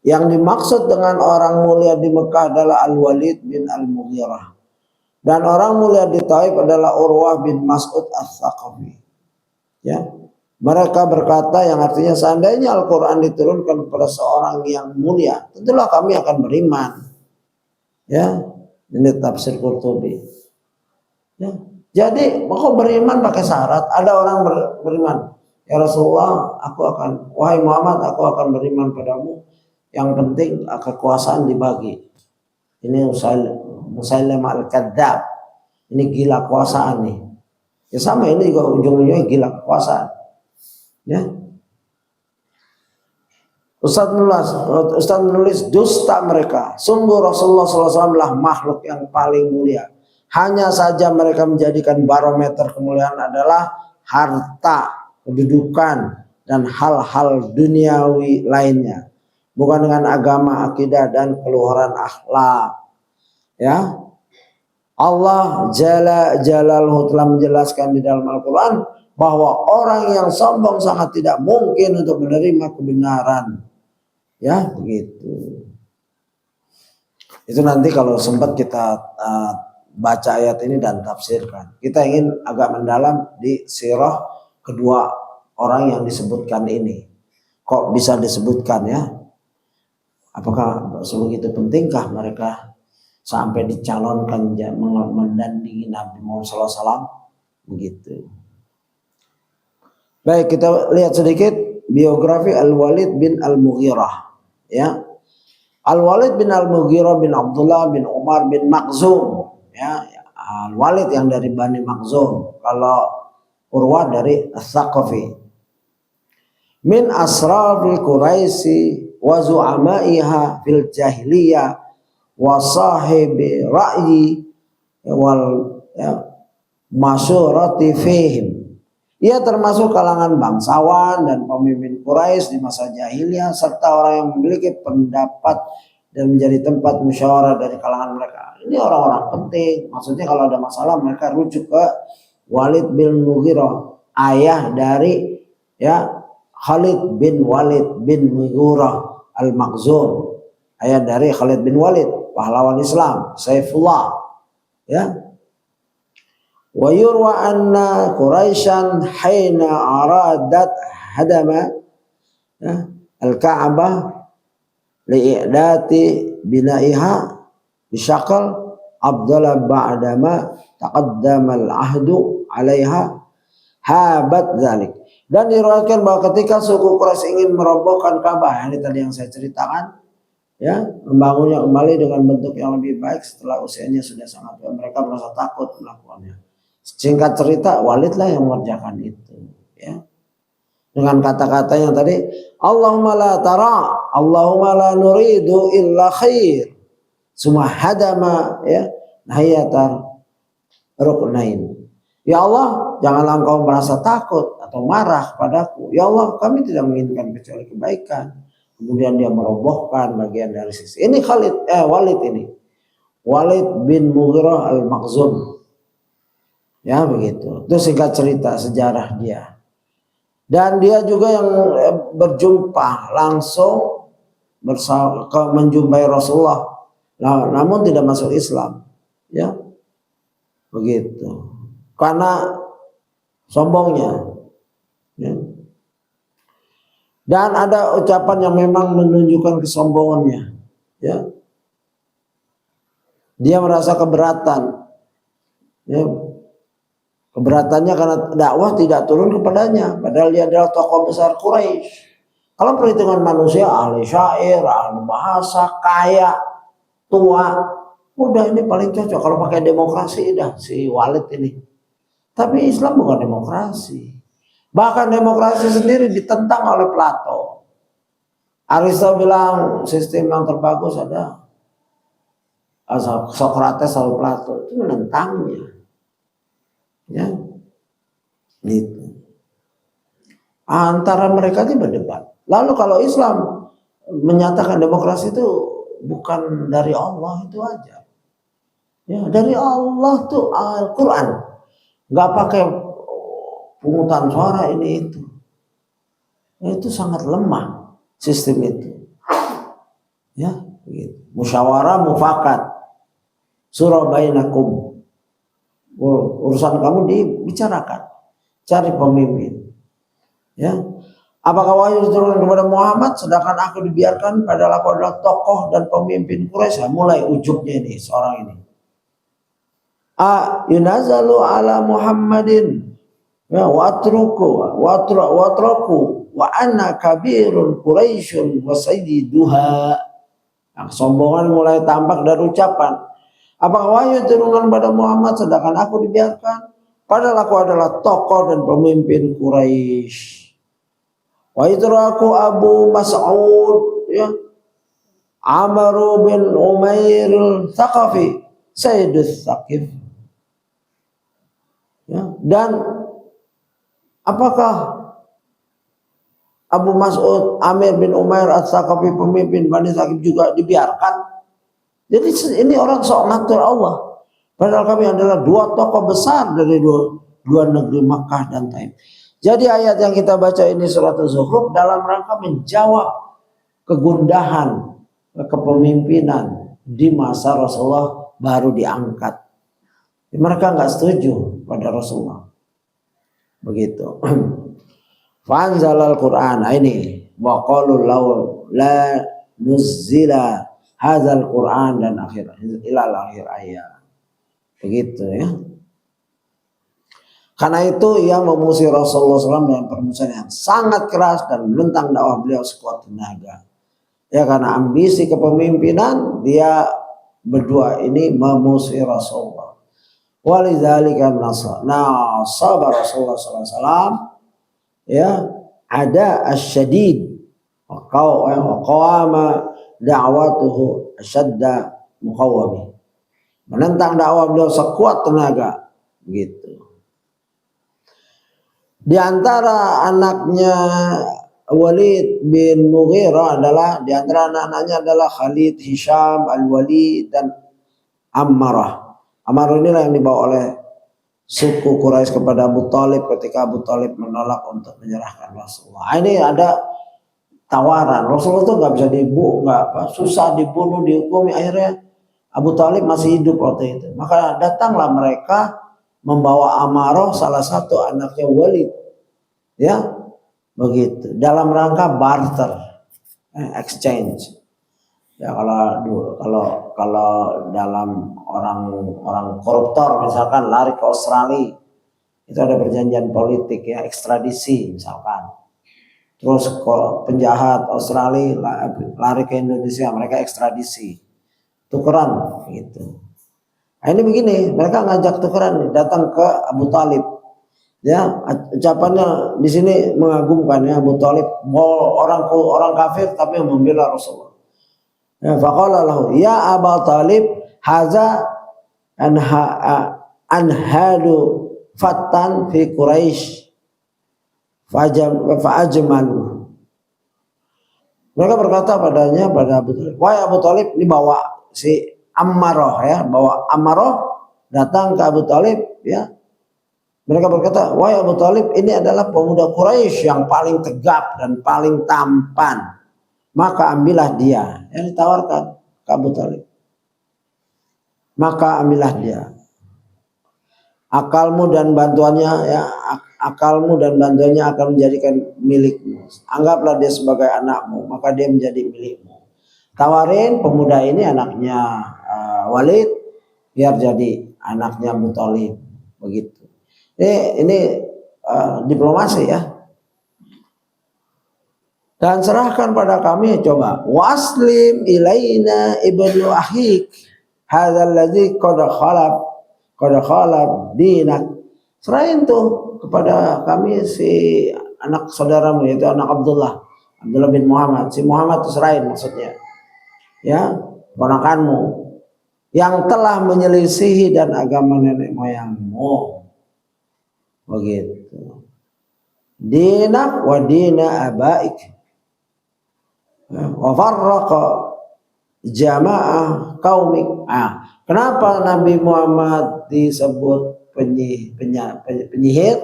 Yang dimaksud dengan orang mulia di Mekah adalah Al-Walid bin Al-Mughirah. Dan orang mulia di Taif adalah Urwah bin Mas'ud Ats-Tsaqafi. Ya. Mereka berkata yang artinya seandainya Al-Quran diturunkan kepada seorang yang mulia, tentulah kami akan beriman. Ya, ini tafsir Qurtubi. Ya. Jadi kok beriman pakai syarat? Ada orang beriman, ya Rasulullah, wahai Muhammad, aku akan beriman padamu. Yang penting kekuasaan dibagi. Ini Musailamah al-Kadzdzab. Ini gila kekuasaan nih. Ya sama, ini juga ujung-ujungnya gila kekuasaan. Ya. Ustaz menulis dusta mereka. Sungguh Rasulullah SAW adalah makhluk yang paling mulia. Hanya saja mereka menjadikan barometer kemuliaan adalah harta, kedudukan, dan hal-hal duniawi lainnya. Bukan dengan agama, akidah, dan keluhuran akhlak. Ya. Allah Jalla Jalaluhu telah menjelaskan di dalam Al-Quran bahwa orang yang sombong sangat tidak mungkin untuk menerima kebenaran. Ya, begitu. Itu nanti kalau sempat kita baca ayat ini dan tafsirkan. Kita ingin agak mendalam di sirah kedua orang yang disebutkan ini. Kok bisa disebutkan ya? Apakah sebegitu pentingkah mereka sampai dicalonkan mendandingi Nabi Muhammad SAW? Begitu. Baik, kita lihat sedikit biografi Al-Walid bin Al-Mughirah. Ya, Al-Walid bin Al-Mughirah bin Abdullah bin Umar bin Makhzum. Ya, Al-Walid yang dari Bani Makhzum. Kalau Urwah dari As-Saqafi. Min asrafil Quraisy wa zu'amaiha fil jahiliyah wa sahibi ra'yi wal masyurati fihim. Ia termasuk kalangan bangsawan dan pemimpin Quraisy di masa jahiliyah serta orang yang memiliki pendapat dan menjadi tempat musyawarah dari kalangan mereka. Ini orang-orang penting. Maksudnya kalau ada masalah mereka rujuk ke Walid bin Mughirah, ayah dari Khalid bin Walid bin Mughirah Al-Makhzum, ayah dari Khalid bin Walid, pahlawan Islam, Saifullah. Ya. Wa yurwa anna Quraisyan hina aradat hadama al-Ka'bah li'idati binaiha bisyakal Abdullah ba'dama taqaddama al-ahdu 'alaiha habat dzalik. Dan diriwayatkan bahwa ketika suku Quraisy ingin merobohkan Ka'bah, ini tadi yang saya ceritakan, ya, membangunnya kembali dengan bentuk yang lebih baik setelah usianya sudah sangat tua, mereka merasa takut melakukannya. Singkat cerita, Walid lah yang mengerjakan itu, ya. Dengan kata-kata yang tadi, Allahumma la tara, Allahumma la nuridu illa khair. Summa hadama ya nahiyatar ruknain. Ya Allah, janganlah engkau merasa takut atau marah padaku. Ya Allah, kami tidak menginginkan kecuali kebaikan. Kemudian dia merobohkan bagian dari sisi. Ini Walid ini. Walid bin Mughirah Al-Makhzum. Ya begitu. Itu singkat cerita sejarah dia. Dan dia juga yang berjumpa langsung menjumpai Rasulullah. Namun tidak masuk Islam. Ya. Begitu. Karena sombongnya, ya. Dan ada ucapan yang memang menunjukkan kesombongannya, ya. Dia merasa keberatan, ya. Keberatannya karena dakwah tidak turun kepadanya, padahal dia adalah tokoh besar Quraisy. Kalau perhitungan manusia, ahli syair, ahli bahasa, kaya, tua, udah ini paling cocok. Kalau pakai demokrasi, dah si Walid ini. Tapi Islam bukan demokrasi. Bahkan demokrasi sendiri ditentang oleh Plato. Aristo bilang sistem yang terbagus ada Socrates atau Plato. Itu menentangnya. Ya. Gitu. Antara mereka ini berdebat. Lalu kalau Islam menyatakan demokrasi itu bukan dari Allah, itu aja. Ya, dari Allah tuh Al-Quran. Nggak pakai pungutan suara ini itu. Itu sangat lemah sistem itu. Ya, gitu. Musyawarah mufakat. Surah bainakum. Urusan kamu dibicarakan. Cari pemimpin. Ya. Apakah wahyu diturunkan kepada Muhammad sedangkan aku dibiarkan padahal aku adalah tokoh dan pemimpin Quraisy? Mulai ujungnya ini seorang ini. Yunazalu ala Muhammadin ya watruku wa anna kabirun Quraisyun wa sayyiduha. Kesombongan mulai tampak dari ucapan. Apakah wahyu turunkan pada Muhammad sedangkan aku dibiarkan padahal aku adalah tokoh dan pemimpin Quraisy. Wa idraku Abu Mas'ud ya Amr bin Umair Tsaqafi Sayyidus Tsaqif. Ya, dan apakah Abu Mas'ud Amir bin Umair As-Saqafi pemimpin Bani Tsaqif juga dibiarkan? Jadi ini orang sok ngatur Allah. Padahal kami adalah dua tokoh besar dari dua negeri Makkah dan Taif. Jadi ayat yang kita baca ini surat Az-Zukhruf dalam rangka menjawab kegundahan kepemimpinan di masa Rasulullah baru diangkat. Mereka nggak setuju pada Rasulullah. Begitu. Fanzalal Quran ini wa qalu la nuzzila hadzal Quran dan akhir ayat. Begitu ya. Karena itu ia memusuhi Rasulullah SAW dengan permusuhan yang sangat keras dan menentang dakwah beliau sekuat tenaga. Ya, karena ambisi kepemimpinan dia berdua ini memusuhi Rasulullah. Walidzalika nasaba Rasulullah SAW ya ada asyadid qawama da'watuhu asyadda muqawwami, menentang dakwah beliau sekuat tenaga begitu. Di antara anaknya Walid bin Mughirah adalah di antara anak-anaknya adalah Khalid, Hisham, Al-Walid dan Ammarah. Ammarah inilah yang dibawa oleh suku Quraisy kepada Abu Talib ketika Abu Talib menolak untuk menyerahkan Rasulullah. Ini ada tawaran. Rasulullah itu nggak bisa susah dibunuh, dihukumi. Akhirnya Abu Talib masih hidup waktu itu. Maka datanglah mereka membawa Ammarah, salah satu anaknya Walid, ya begitu. Dalam rangka barter, exchange. Ya kalau dalam orang koruptor misalkan lari ke Australia itu ada perjanjian politik ya, ekstradisi misalkan. Terus penjahat Australia lari ke Indonesia, mereka ekstradisi, tukeran gitu. Nah, ini begini, mereka ngajak tukeran datang ke Abu Talib. Ya, ucapannya di sini mengagumkan ya, Abu Talib orang kafir tapi yang membela Rasulullah. Ya, faqala lahu ya Abu Talib haza anhadu fatan fi Quraisy fa'ajmalu. Mereka berkata pada Abu Talib, wahai Abu Talib, ini bawa si Ammarah ya, bawa Ammarah datang ke Abu Talib ya. Mereka berkata, wahai Abu Talib, ini adalah pemuda Quraisy yang paling tegap dan paling tampan. Maka ambillah dia. Yang ditawarkan ke Abu Talib. Maka ambillah dia. Akalmu dan bantuannya akan menjadikan milikmu. Anggaplah dia sebagai anakmu, maka dia menjadi milikmu. Tawarin pemuda ini anaknya Walid biar jadi anaknya Abu Talib. Begitu. Ini diplomasi ya. Dan serahkan pada kami, coba waslim ilaina ibnu ahik hadzal ladzi qad khalab dinak. Serahin tuh kepada kami si anak saudaramu, yaitu anak Abdullah bin Muhammad. Si Muhammad itu serahin maksudnya. Ya, ponakanmu yang telah menyelisihi dan agama nenek moyangmu. Begitu. Dinak wa dina abaik. Wa farraqa jamaah qaumik. Kenapa Nabi Muhammad disebut penyihir,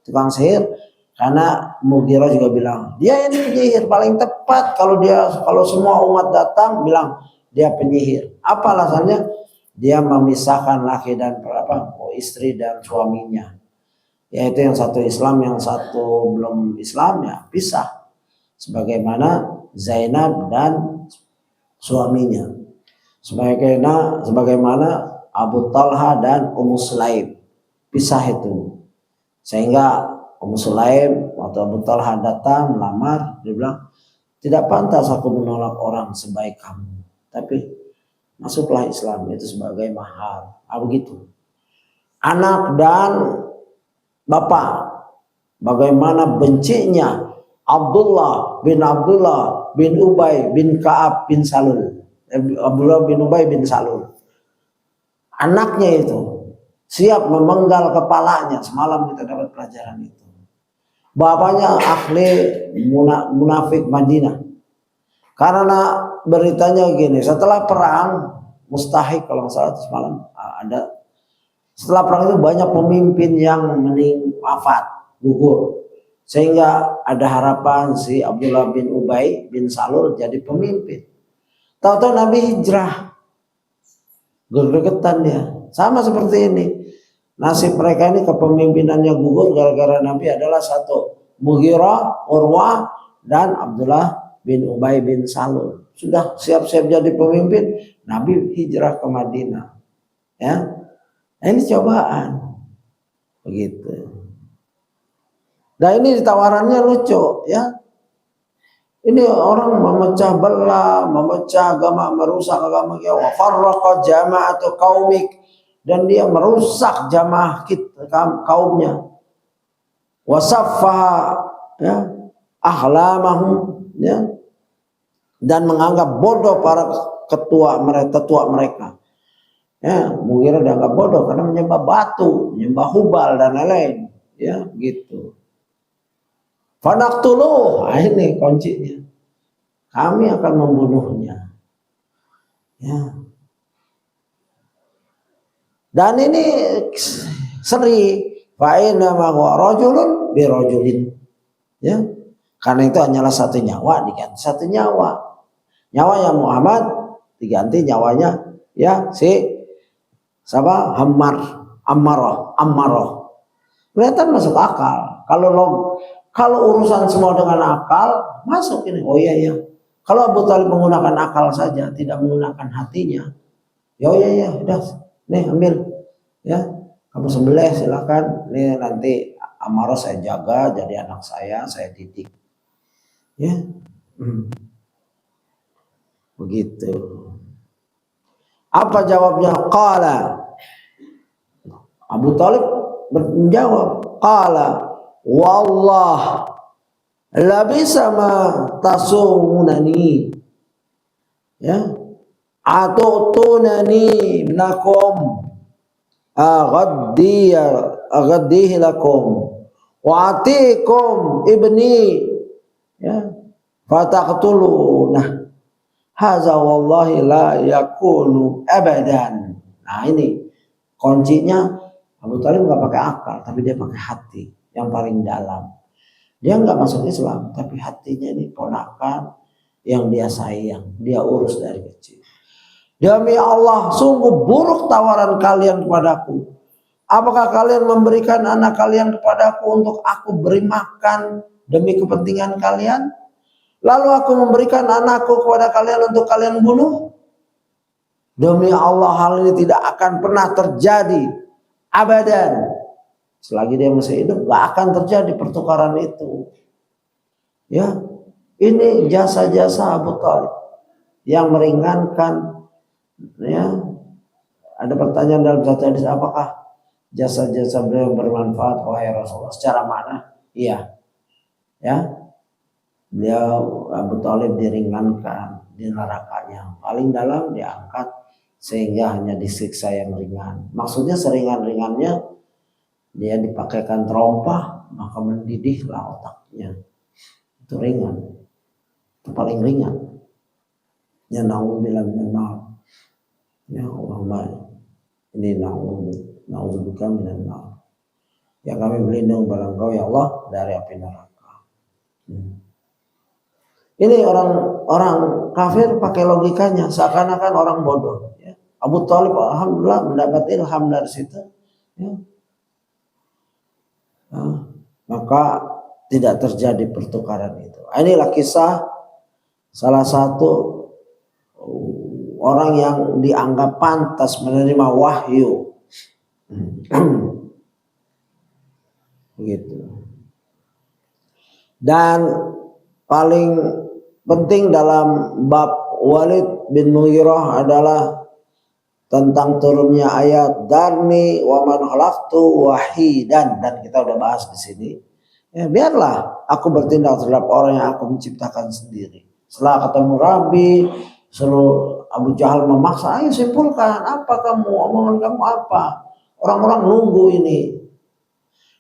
tukang sihir? Karena Mughirah juga bilang, dia ini penyihir paling tepat kalau semua umat datang bilang dia penyihir. Apa alasannya? Dia memisahkan laki dan istri dan suaminya. Yaitu yang satu Islam, yang satu belum Islam, ya pisah. Sebagaimana Zainab dan suaminya. Sebagaimana Abu Talha dan Ummu Sulaim. Pisah itu. Sehingga Ummu Sulaim waktu Abu Talha datang melamar, dia bilang, tidak pantas aku menolak orang sebaik kamu. Tapi masuklah Islam itu sebagai mahar. Begitu. Anak dan bapak, bagaimana bencinya Abdullah bin Ubay bin Ka'ab bin Salul. Abdullah bin Ubay bin Salul. Anaknya itu siap memenggal kepalanya. Semalam kita dapat pelajaran itu. Bapaknya ahli munafik Madinah. Karena beritanya gini, setelah perang Mustahik kalau nggak salah semalam ada Setelah perang itu banyak pemimpin yang wafat, gugur. Sehingga ada harapan si Abdullah bin Ubay bin Salul jadi pemimpin. Tahu-tahu Nabi hijrah. Gregetan dia. Sama seperti ini. Nasib mereka ini kepemimpinannya gugur gara-gara Nabi adalah satu. Mughirah, Urwah, dan Abdullah bin Ubay bin Salul. Sudah siap-siap jadi pemimpin, Nabi hijrah ke Madinah. Ya. Nah, ini cobaan. Begitu. Nah ini tawarannya lucu ya. Ini orang memecah belah, memecah agama, merusak agama kita. Wa farraqa jama'atu qaumik, dan dia merusak jamaah kita, kaumnya. Wa saffaha ya ahlamahum ya, dan menganggap bodoh para tetua mereka. Ya, Mughirah dianggap bodoh karena menyembah batu, menyembah Hubal dan lain-lain. Ya, gitu. Fanaktuluh, nah ini kuncinya. Kami akan membunuhnya. Ya. Dan ini seri. Fa'inna ma huwa rajulun bi rajulin. Ya. Karena itu hanyalah satu nyawa diganti satu nyawa. Nyawanya Muhammad diganti nyawanya ya si siapa? Ammarah. Kelihatan masuk akal. Kalau urusan semua dengan akal, masuk ini. Oh iya. Kalau Abu Thalib menggunakan akal saja, tidak menggunakan hatinya. Ya oh iya, udah. Nih ambil. Ya, kamu sembelih silakan. Nih nanti Ammarah saya jaga jadi anak saya didik. Ya. Begitu. Apa jawabnya? Qala. Abu Thalib menjawab, qala wallah labisa ma tasumunani ya atutunani ibnakum aghaddihi lakum wa atikum ibni ya fataqtuluna haza wallahi la yakunu abadan. Nah ini kuncinya. Abu Thalib nggak pakai akal, tapi dia pakai hati yang paling dalam. Dia nggak masuk Islam, tapi hatinya ini ponakan yang dia sayang, dia urus dari kecil. Demi Allah, sungguh buruk tawaran kalian kepadaku. Apakah kalian memberikan anak kalian kepadaku untuk aku beri makan demi kepentingan kalian? Lalu aku memberikan anakku kepada kalian untuk kalian bunuh? Demi Allah, hal ini tidak akan pernah terjadi. Abadan. Selagi dia masih hidup gak akan terjadi pertukaran itu. Ya, ini jasa-jasa Abu Thalib yang meringankan. Ya, ada pertanyaan dalam satu hadis, apakah jasa-jasa beliau bermanfaat wahai Rasulullah? Secara mana? Iya. Ya, beliau Abu Thalib diringankan di nerakanya. Paling dalam diangkat sehingga hanya disiksa yang ringan. Maksudnya seringan-ringannya dia dipakaikan trompa, maka mendidihlah otaknya. Itu ringan. Itu paling ringan. Ya na'udzubillah minan nar. Ya Allahumma ini na'udzubika minan nar. Ya kami berlindung pada Engkau ya Allah dari api neraka. Ini orang kafir pakai logikanya seakan-akan orang bodoh. Ya. Abu Thalib alhamdulillah mendapat ilham dari situ. Ya. Nah, maka tidak terjadi pertukaran itu. Inilah kisah salah satu orang yang dianggap pantas menerima wahyu. Begitu. Dan paling penting dalam bab Walid bin Mughirah adalah tentang turunnya ayat darni wa man khalaqtu wahidan, dan kita udah bahas di sini. Ya, biarlah aku bertindak terhadap orang yang aku menciptakan sendiri. Setelah ketemu Rabi, suruh Abu Jahal memaksa, ayo simpulkan apa kamu, omongan kamu apa? Orang-orang nunggu ini.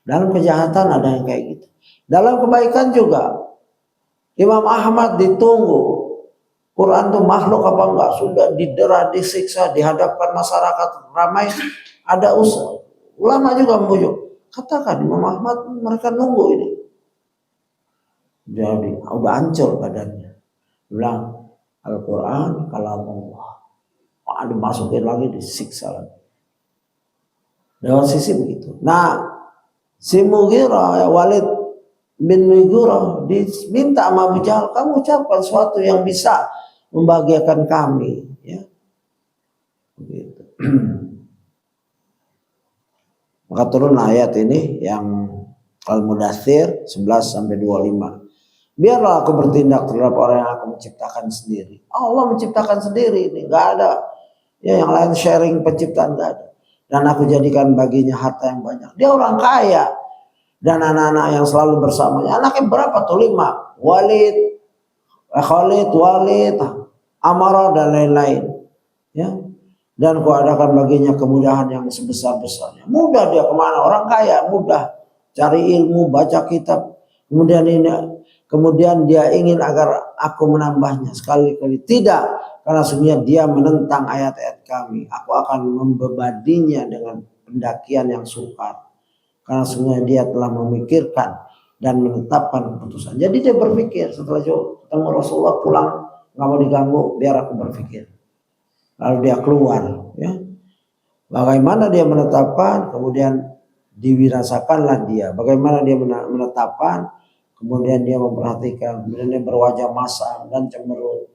Dalam kejahatan ada yang kayak gitu. Dalam kebaikan juga. Imam Ahmad ditunggu. Quran itu makhluk apa enggak? Sudah didera, disiksa, dihadapkan masyarakat ramai. Ada Ulama juga membujuk. Katakan Imam Ahmad, mereka nunggu ini. Jadi udah hancur badannya. Bilang Al-Quran kalamullah. Dimasukin lagi, disiksa lagi. Lewat sisi begitu. Nah, si Mughirah, Walid bin Mughirah diminta sama Abu Jahal, kamu ucapkan sesuatu yang bisa membahagiakan kami, ya. Begitu. Maka turun ayat ini yang Al-Mudaththir 11 sampai 25. Biarlah aku bertindak terhadap orang yang aku menciptakan sendiri. Allah menciptakan sendiri, ini nggak ada ya yang lain sharing penciptaan, nggak ada. Dan aku jadikan baginya harta yang banyak. Dia orang kaya dan anak-anak yang selalu bersamanya. Anaknya berapa tuh? 5. Khalid, Walid, Amarah dan lain-lain. Ya. Dan ku adakan baginya kemudahan yang sebesar-besarnya. Mudah dia kemana? Orang kaya mudah cari ilmu, baca kitab. Kemudian dia ingin agar aku menambahnya sekali-kali. Tidak, karena sebenarnya dia menentang ayat-ayat kami. Aku akan membebadinya dengan pendakian yang sukar. Karena sebenarnya dia telah memikirkan dan menetapkan keputusan. Jadi dia berpikir setelah ketemu Rasulullah pulang, nggak mau diganggu, biar aku berpikir. Lalu dia keluar, ya. Bagaimana dia menetapkan, kemudian dibinasakanlah dia. Bagaimana dia menetapkan, kemudian dia memperhatikan, kemudian dia berwajah masam dan cemberut,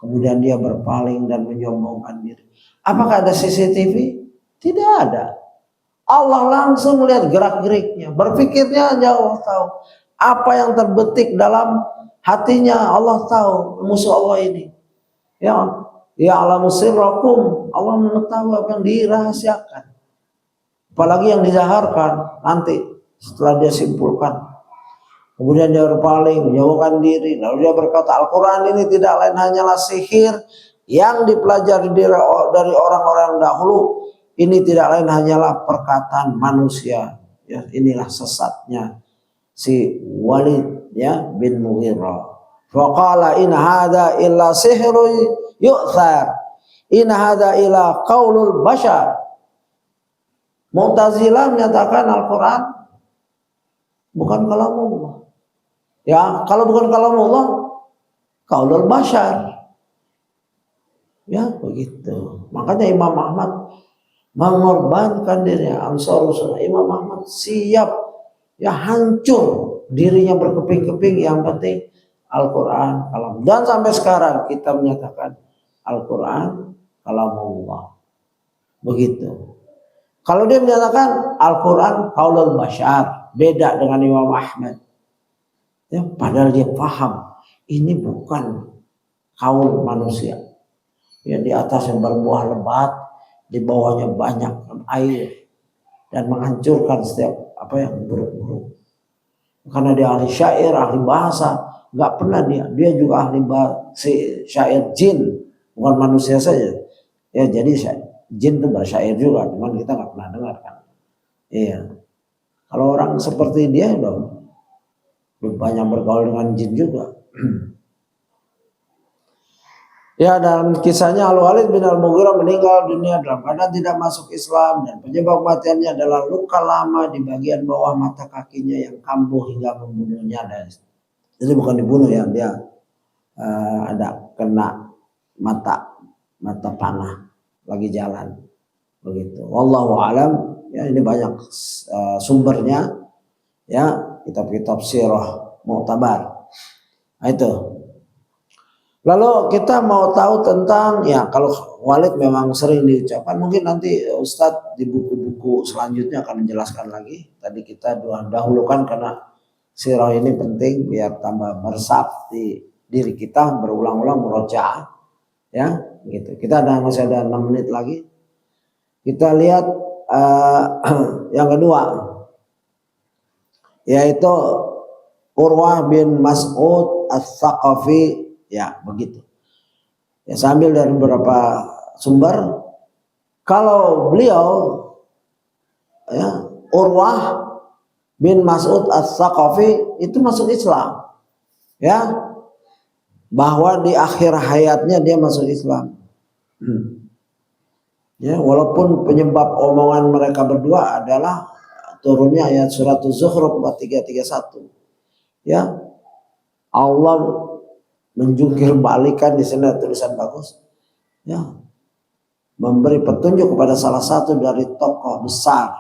kemudian dia berpaling dan menyombongkan diri. Apakah ada CCTV? Tidak ada. Allah langsung melihat gerak-geriknya, berpikirnya aja Allah tahu. Apa yang terbetik dalam hatinya Allah tahu, musuh Allah ini. Ya alamu sirrakum, Allah mengetahui apa yang dirahasiakan. Apalagi yang dizaharkan nanti setelah dia simpulkan. Kemudian dia berpaling, menjauhkan diri. Lalu dia berkata, Al-Quran ini tidak lain hanyalah sihir yang dipelajari dari orang-orang dahulu. Ini tidak lain hanyalah perkataan manusia. Ya, inilah sesatnya si Walid, ya, bin Mughirah. Faqala in hadza illa sihrun yu'thar. In hadza illa qaulul bashar. Mu'tazilah menyatakan Al-Quran bukan kalamullah. Ya, kalau bukan kalamullah, qaulul bashar. Ya, begitu. Makanya Imam Ahmad mengorbankan dirinya. Ansarus Sunnah. Imam Ahmad siap, ya, hancur dirinya berkeping-keping, yang penting Al-Quran kalam. Dan sampai sekarang kita menyatakan Al-Quran kalamullah. Begitu. Kalau dia menyatakan Al-Quran qaulul bashar, beda dengan Imam Ahmad. Ya, padahal dia paham ini bukan kaul manusia. Ya, di atasnya berbuah lebat, di bawahnya banyak air dan menghancurkan setiap apa yang buruk-buruk. Karena dia ahli syair, ahli bahasa, nggak pernah dia juga ahli syair jin, bukan manusia saja. Ya, jadi jin itu bersyair juga, cuman kita nggak pernah dengar kan. Iya. Kalau orang seperti dia udah banyak bergaul dengan jin juga. Ya, dan kisahnya Al-Walid bin Al-Mughirah meninggal dunia dalam keadaan tidak masuk Islam, dan penyebab kematiannya adalah luka lama di bagian bawah mata kakinya yang kambuh hingga membunuhnya. Jadi bukan dibunuh ya, dia ada kena mata panah lagi jalan, begitu. Wallahu alam. Ya, ini banyak sumbernya, ya, kitab-kitab sirah mu'tabar. Nah, itu. Lalu kita mau tahu tentang, ya, kalau Walid memang sering diucapkan, mungkin nanti Ustadz di buku-buku selanjutnya akan menjelaskan lagi. Tadi kita dahulukan karena sirah ini penting biar tambah meresap di diri kita, berulang-ulang murojaah, ya, gitu. Kita masih ada 6 menit lagi. Kita lihat yang kedua, yaitu Urwah bin Mas'ud Ats-Tsaqafi. Ya, begitu. Ya, saya ambil dari beberapa sumber. Kalau beliau, ya, Urwah bin Mas'ud Ats-Tsaqafi itu masuk Islam, ya, bahwa di akhir hayatnya dia masuk Islam. Ya, walaupun penyebab omongan mereka berdua adalah turunnya ayat surat Az-Zukhruf 331. Ya, Allah menjungkir balikan di sana tulisan bagus. Ya, memberi petunjuk kepada salah satu dari tokoh besar,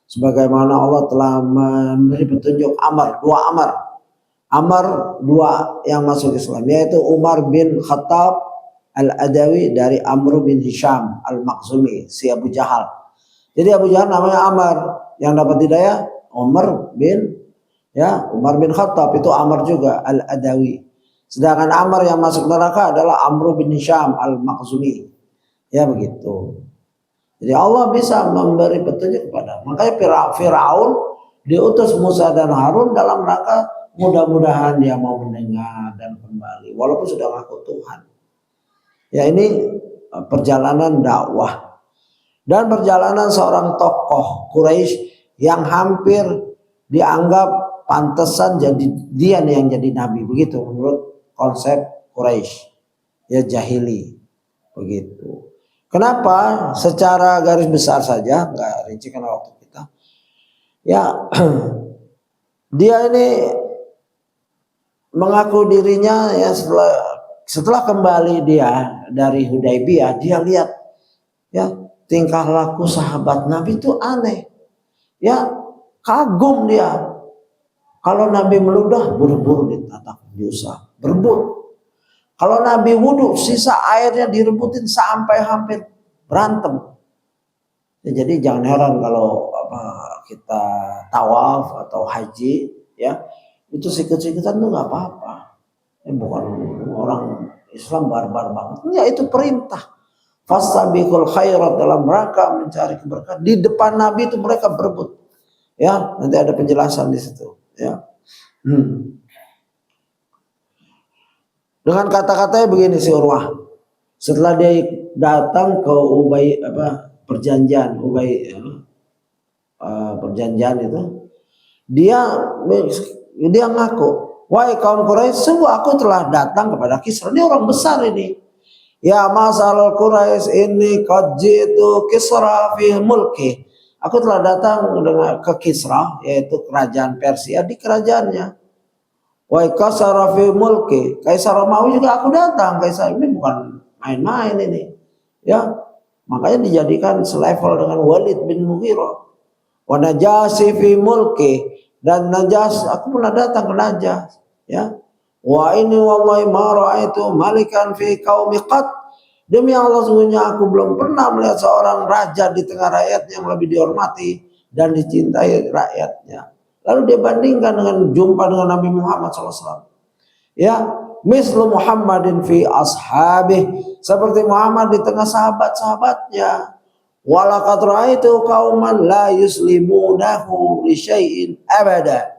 sebagaimana Allah telah memberi petunjuk Amr dua yang masuk Islam, yaitu Umar bin Khattab Al-Adawi dari Amr bin Hisham Al-Makhzumi, si Abu Jahal. Jadi Abu Jahal namanya Amr, yang dapat hidayah Umar bin Khattab, itu Amr juga Al-Adawi. Sedangkan Amr yang masuk neraka adalah Amr bin Hisham Al-Makhzumi. Ya begitu. Jadi Allah bisa memberi petunjuk kepada. Makanya Firaun diutus Musa dan Harun dalam rangka mudah-mudahan dia mau mendengar dan kembali walaupun sudah ngaku Tuhan. Ya, ini perjalanan dakwah dan perjalanan seorang tokoh Quraisy yang hampir dianggap pantesan jadi dia yang jadi nabi, begitu menurut konsep Quraisy, ya jahili begitu. Kenapa? Secara garis besar saja, nggak rinci karena waktu kita. Ya, dia ini mengaku dirinya ya setelah kembali dia dari Hudaybiyah, dia lihat ya tingkah laku sahabat Nabi itu aneh. Ya, kagum dia. Kalau Nabi meludah, buru-buru ditatak, diusap, berebut. Kalau Nabi wudhu, sisa airnya direbutin sampai hampir berantem. Ya, jadi jangan heran kalau kita tawaf atau haji, ya itu sikut-sikutan tuh nggak apa-apa. Bukan orang Islam barbar banget. Ya, itu perintah. Fastabiqul khairat, dalam rangka mencari keberkahan. Di depan Nabi itu mereka berebut. Ya, nanti ada penjelasan di situ. Ya. Dengan kata-katanya begini si Urwah. Setelah dia datang ke perjanjian itu, dia ngaku, wahai kaum Quraisy, sungguh aku telah datang kepada Kisra. Ini orang besar ini. Ya masalah Quraisy, ini qad jitu Kisra fi mulki. Aku telah datang ke Kisra, yaitu kerajaan Persia, di kerajaannya. Wa kasara fi mulki, Kaisar Romawi juga aku datang. Kaisar ini bukan main-main ini. Ya, makanya dijadikan selevel dengan Walid bin Mughirah. Wa Najasyi fi mulki, dan Najas, aku pernah datang ke Najas. Ya, wa ini wallahi ma ra'aitu malikan fi qaumi qat. Demi Allah, sungguhnya aku belum pernah melihat seorang raja di tengah rakyat yang lebih dihormati dan dicintai rakyatnya. Lalu dia bandingkan dengan jumpa dengan Nabi Muhammad SAW. Ya, mislu Muhammadin fi ashabih, seperti Muhammad di tengah sahabat-sahabatnya. Walaqad ra'aitu qauman la yuslimunahu li syai'in abada.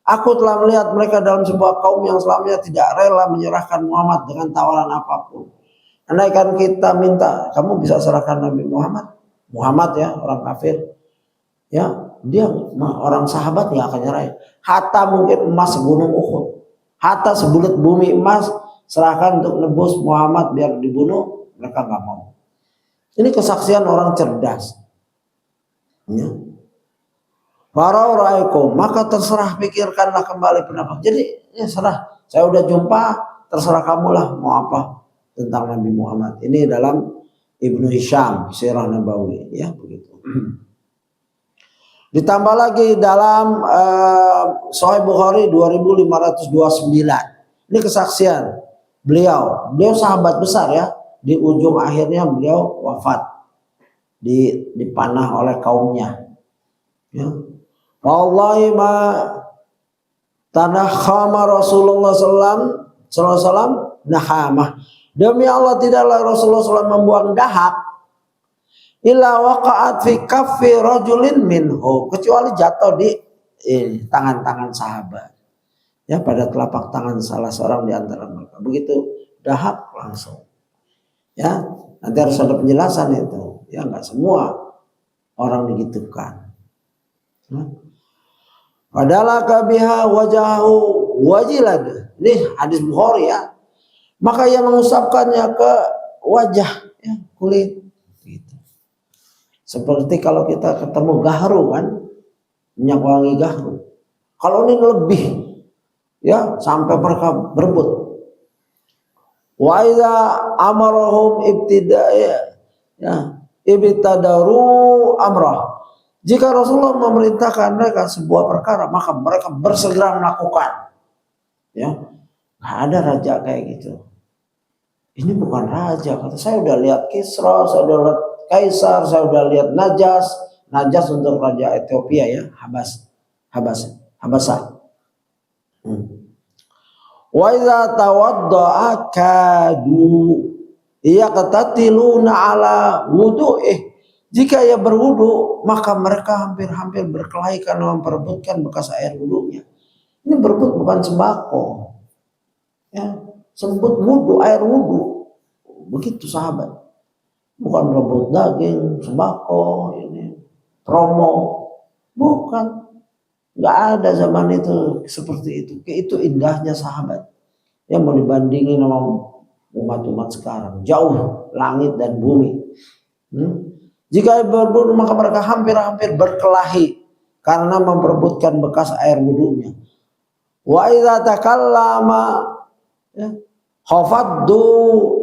Aku telah melihat mereka dalam sebuah kaum yang selamanya tidak rela menyerahkan Muhammad dengan tawaran apapun. Andaikan kita minta, kamu bisa serahkan Nabi Muhammad ya, orang kafir. Ya, dia orang sahabat nggak akan nyerahin. Hatta mungkin emas segunung Uhud, hatta sebulat bumi emas, serahkan untuk nebus Muhammad biar dibunuh, mereka nggak mau. Ini kesaksian orang cerdas. Ya. Fara'aikum, maka terserah, pikirkanlah kembali pendapat. Jadi ya serah, saya udah jumpa, terserah kamulah mau apa tentang Nabi Muhammad. Ini dalam Ibnu Hisham Sirah Nabawi, ya begitu. Ditambah lagi dalam Sahih Bukhari 2529. Ini kesaksian beliau sahabat besar ya. Di ujung akhirnya beliau wafat, dipanah oleh kaumnya. Ya. Wallahi ma tanakhama Rasulullah sallallahu alaihi wasallam nahamah. Demi Allah, tidaklah Rasulullah SAW membuang dahak illa waqa'at fi kaffi rajulin minhu, kecuali jatuh di tangan-tangan sahabat. Ya, pada telapak tangan salah seorang di antara mereka. Begitu dahak langsung. Ya, nanti harus ada penjelasan itu. Ya, enggak semua orang digitukan. Padalaka biha wajahu wajilad. Ini hadis Bukhari ya. Maka ia mengusapkannya ke wajah, ya, kulit. Gitu. Seperti kalau kita ketemu gahru kan, minyak wangi gahru. Kalau ini lebih, ya sampai mereka berebut. Wa idza amarahum ibtadaru amrah. Jika Rasulullah memerintahkan mereka sebuah perkara, maka mereka bersegera melakukan. Ya, nggak ada raja kayak gitu. Ini bukan raja, kata saya udah lihat Kisra, saya udah lihat Kaisar, saya udah lihat Najas untuk raja Ethiopia ya, Habasah. Wa idza tawadda'a kadu yaqtatiluna ala wudu'ih. Jika ia berwudu, maka mereka hampir-hampir berkelahi karena memperebutkan bekas air wudunya. Ini berebut bukan sembako. Ya, sebut wudu, air wudu. Begitu sahabat. Bukan berebut daging, sembako, ini promo. Bukan. Nggak ada zaman itu seperti itu. Itu indahnya sahabat. Yang mau dibandingin sama umat-umat sekarang. Jauh langit dan bumi. Jika berburu maka mereka hampir-hampir berkelahi karena memperebutkan bekas air wudunya. Wa idza takallama khafaddu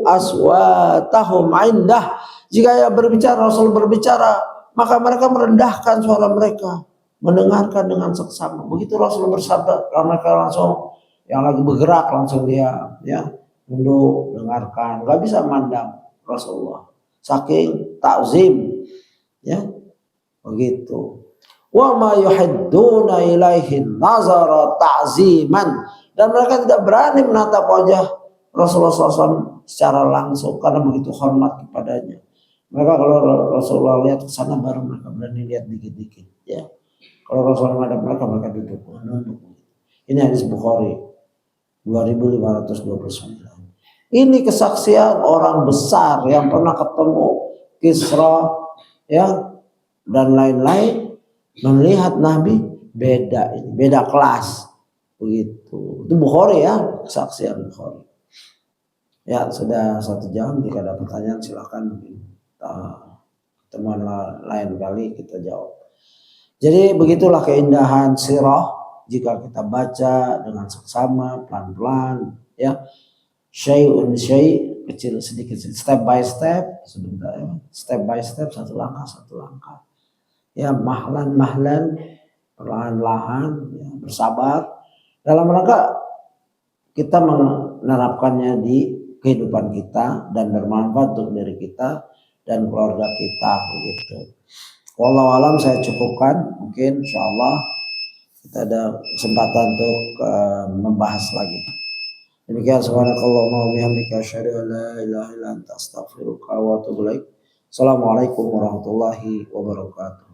aswatahum indah. Jika ia berbicara, Rasul berbicara, maka mereka merendahkan suara mereka, mendengarkan dengan seksama. Begitu Rasul bersabda, mereka langsung yang lagi bergerak langsung dia ya tunduk dengarkan, nggak bisa mandang Rasulullah. Saking takzim, ya begitu. Wa ma yuhidduna ilaihi nazara ta'ziman, dan mereka tidak berani menatap wajah Rasulullah SAW secara langsung karena begitu hormat kepadanya. Mereka kalau Rasulullah lihat ke sana baru mereka berani lihat dikit-dikit. Ya, kalau Rasulullah menghadap mereka duduk. Ini hadis Bukhari 2529. Ini kesaksian orang besar yang pernah ketemu Kisra ya dan lain-lain, melihat Nabi beda kelas begitu. Itu Bukhari ya, kesaksian Bukhari. Ya sudah 1 jam. Jika ada pertanyaan silakan, teman lain kali kita jawab. Jadi begitulah keindahan sirah jika kita baca dengan seksama, pelan-pelan ya. Syai'un kecil sedikit, step by step, sebentar ya. Step by step, satu langkah. Ya, mahlan perlahan-lahan ya, bersabar dalam rangka kita menerapkannya di kehidupan kita dan bermanfaat untuk diri kita dan keluarga kita begitu. Wallahu alam, saya cukupkan, mungkin insyaallah kita ada kesempatan untuk membahas lagi. Demikian, subhanakallahumma wa bihamdika asyhadu an la ilaha illa anta astaghfiruka wa atubu ilaik. Assalamualaikum warahmatullahi wabarakatuh.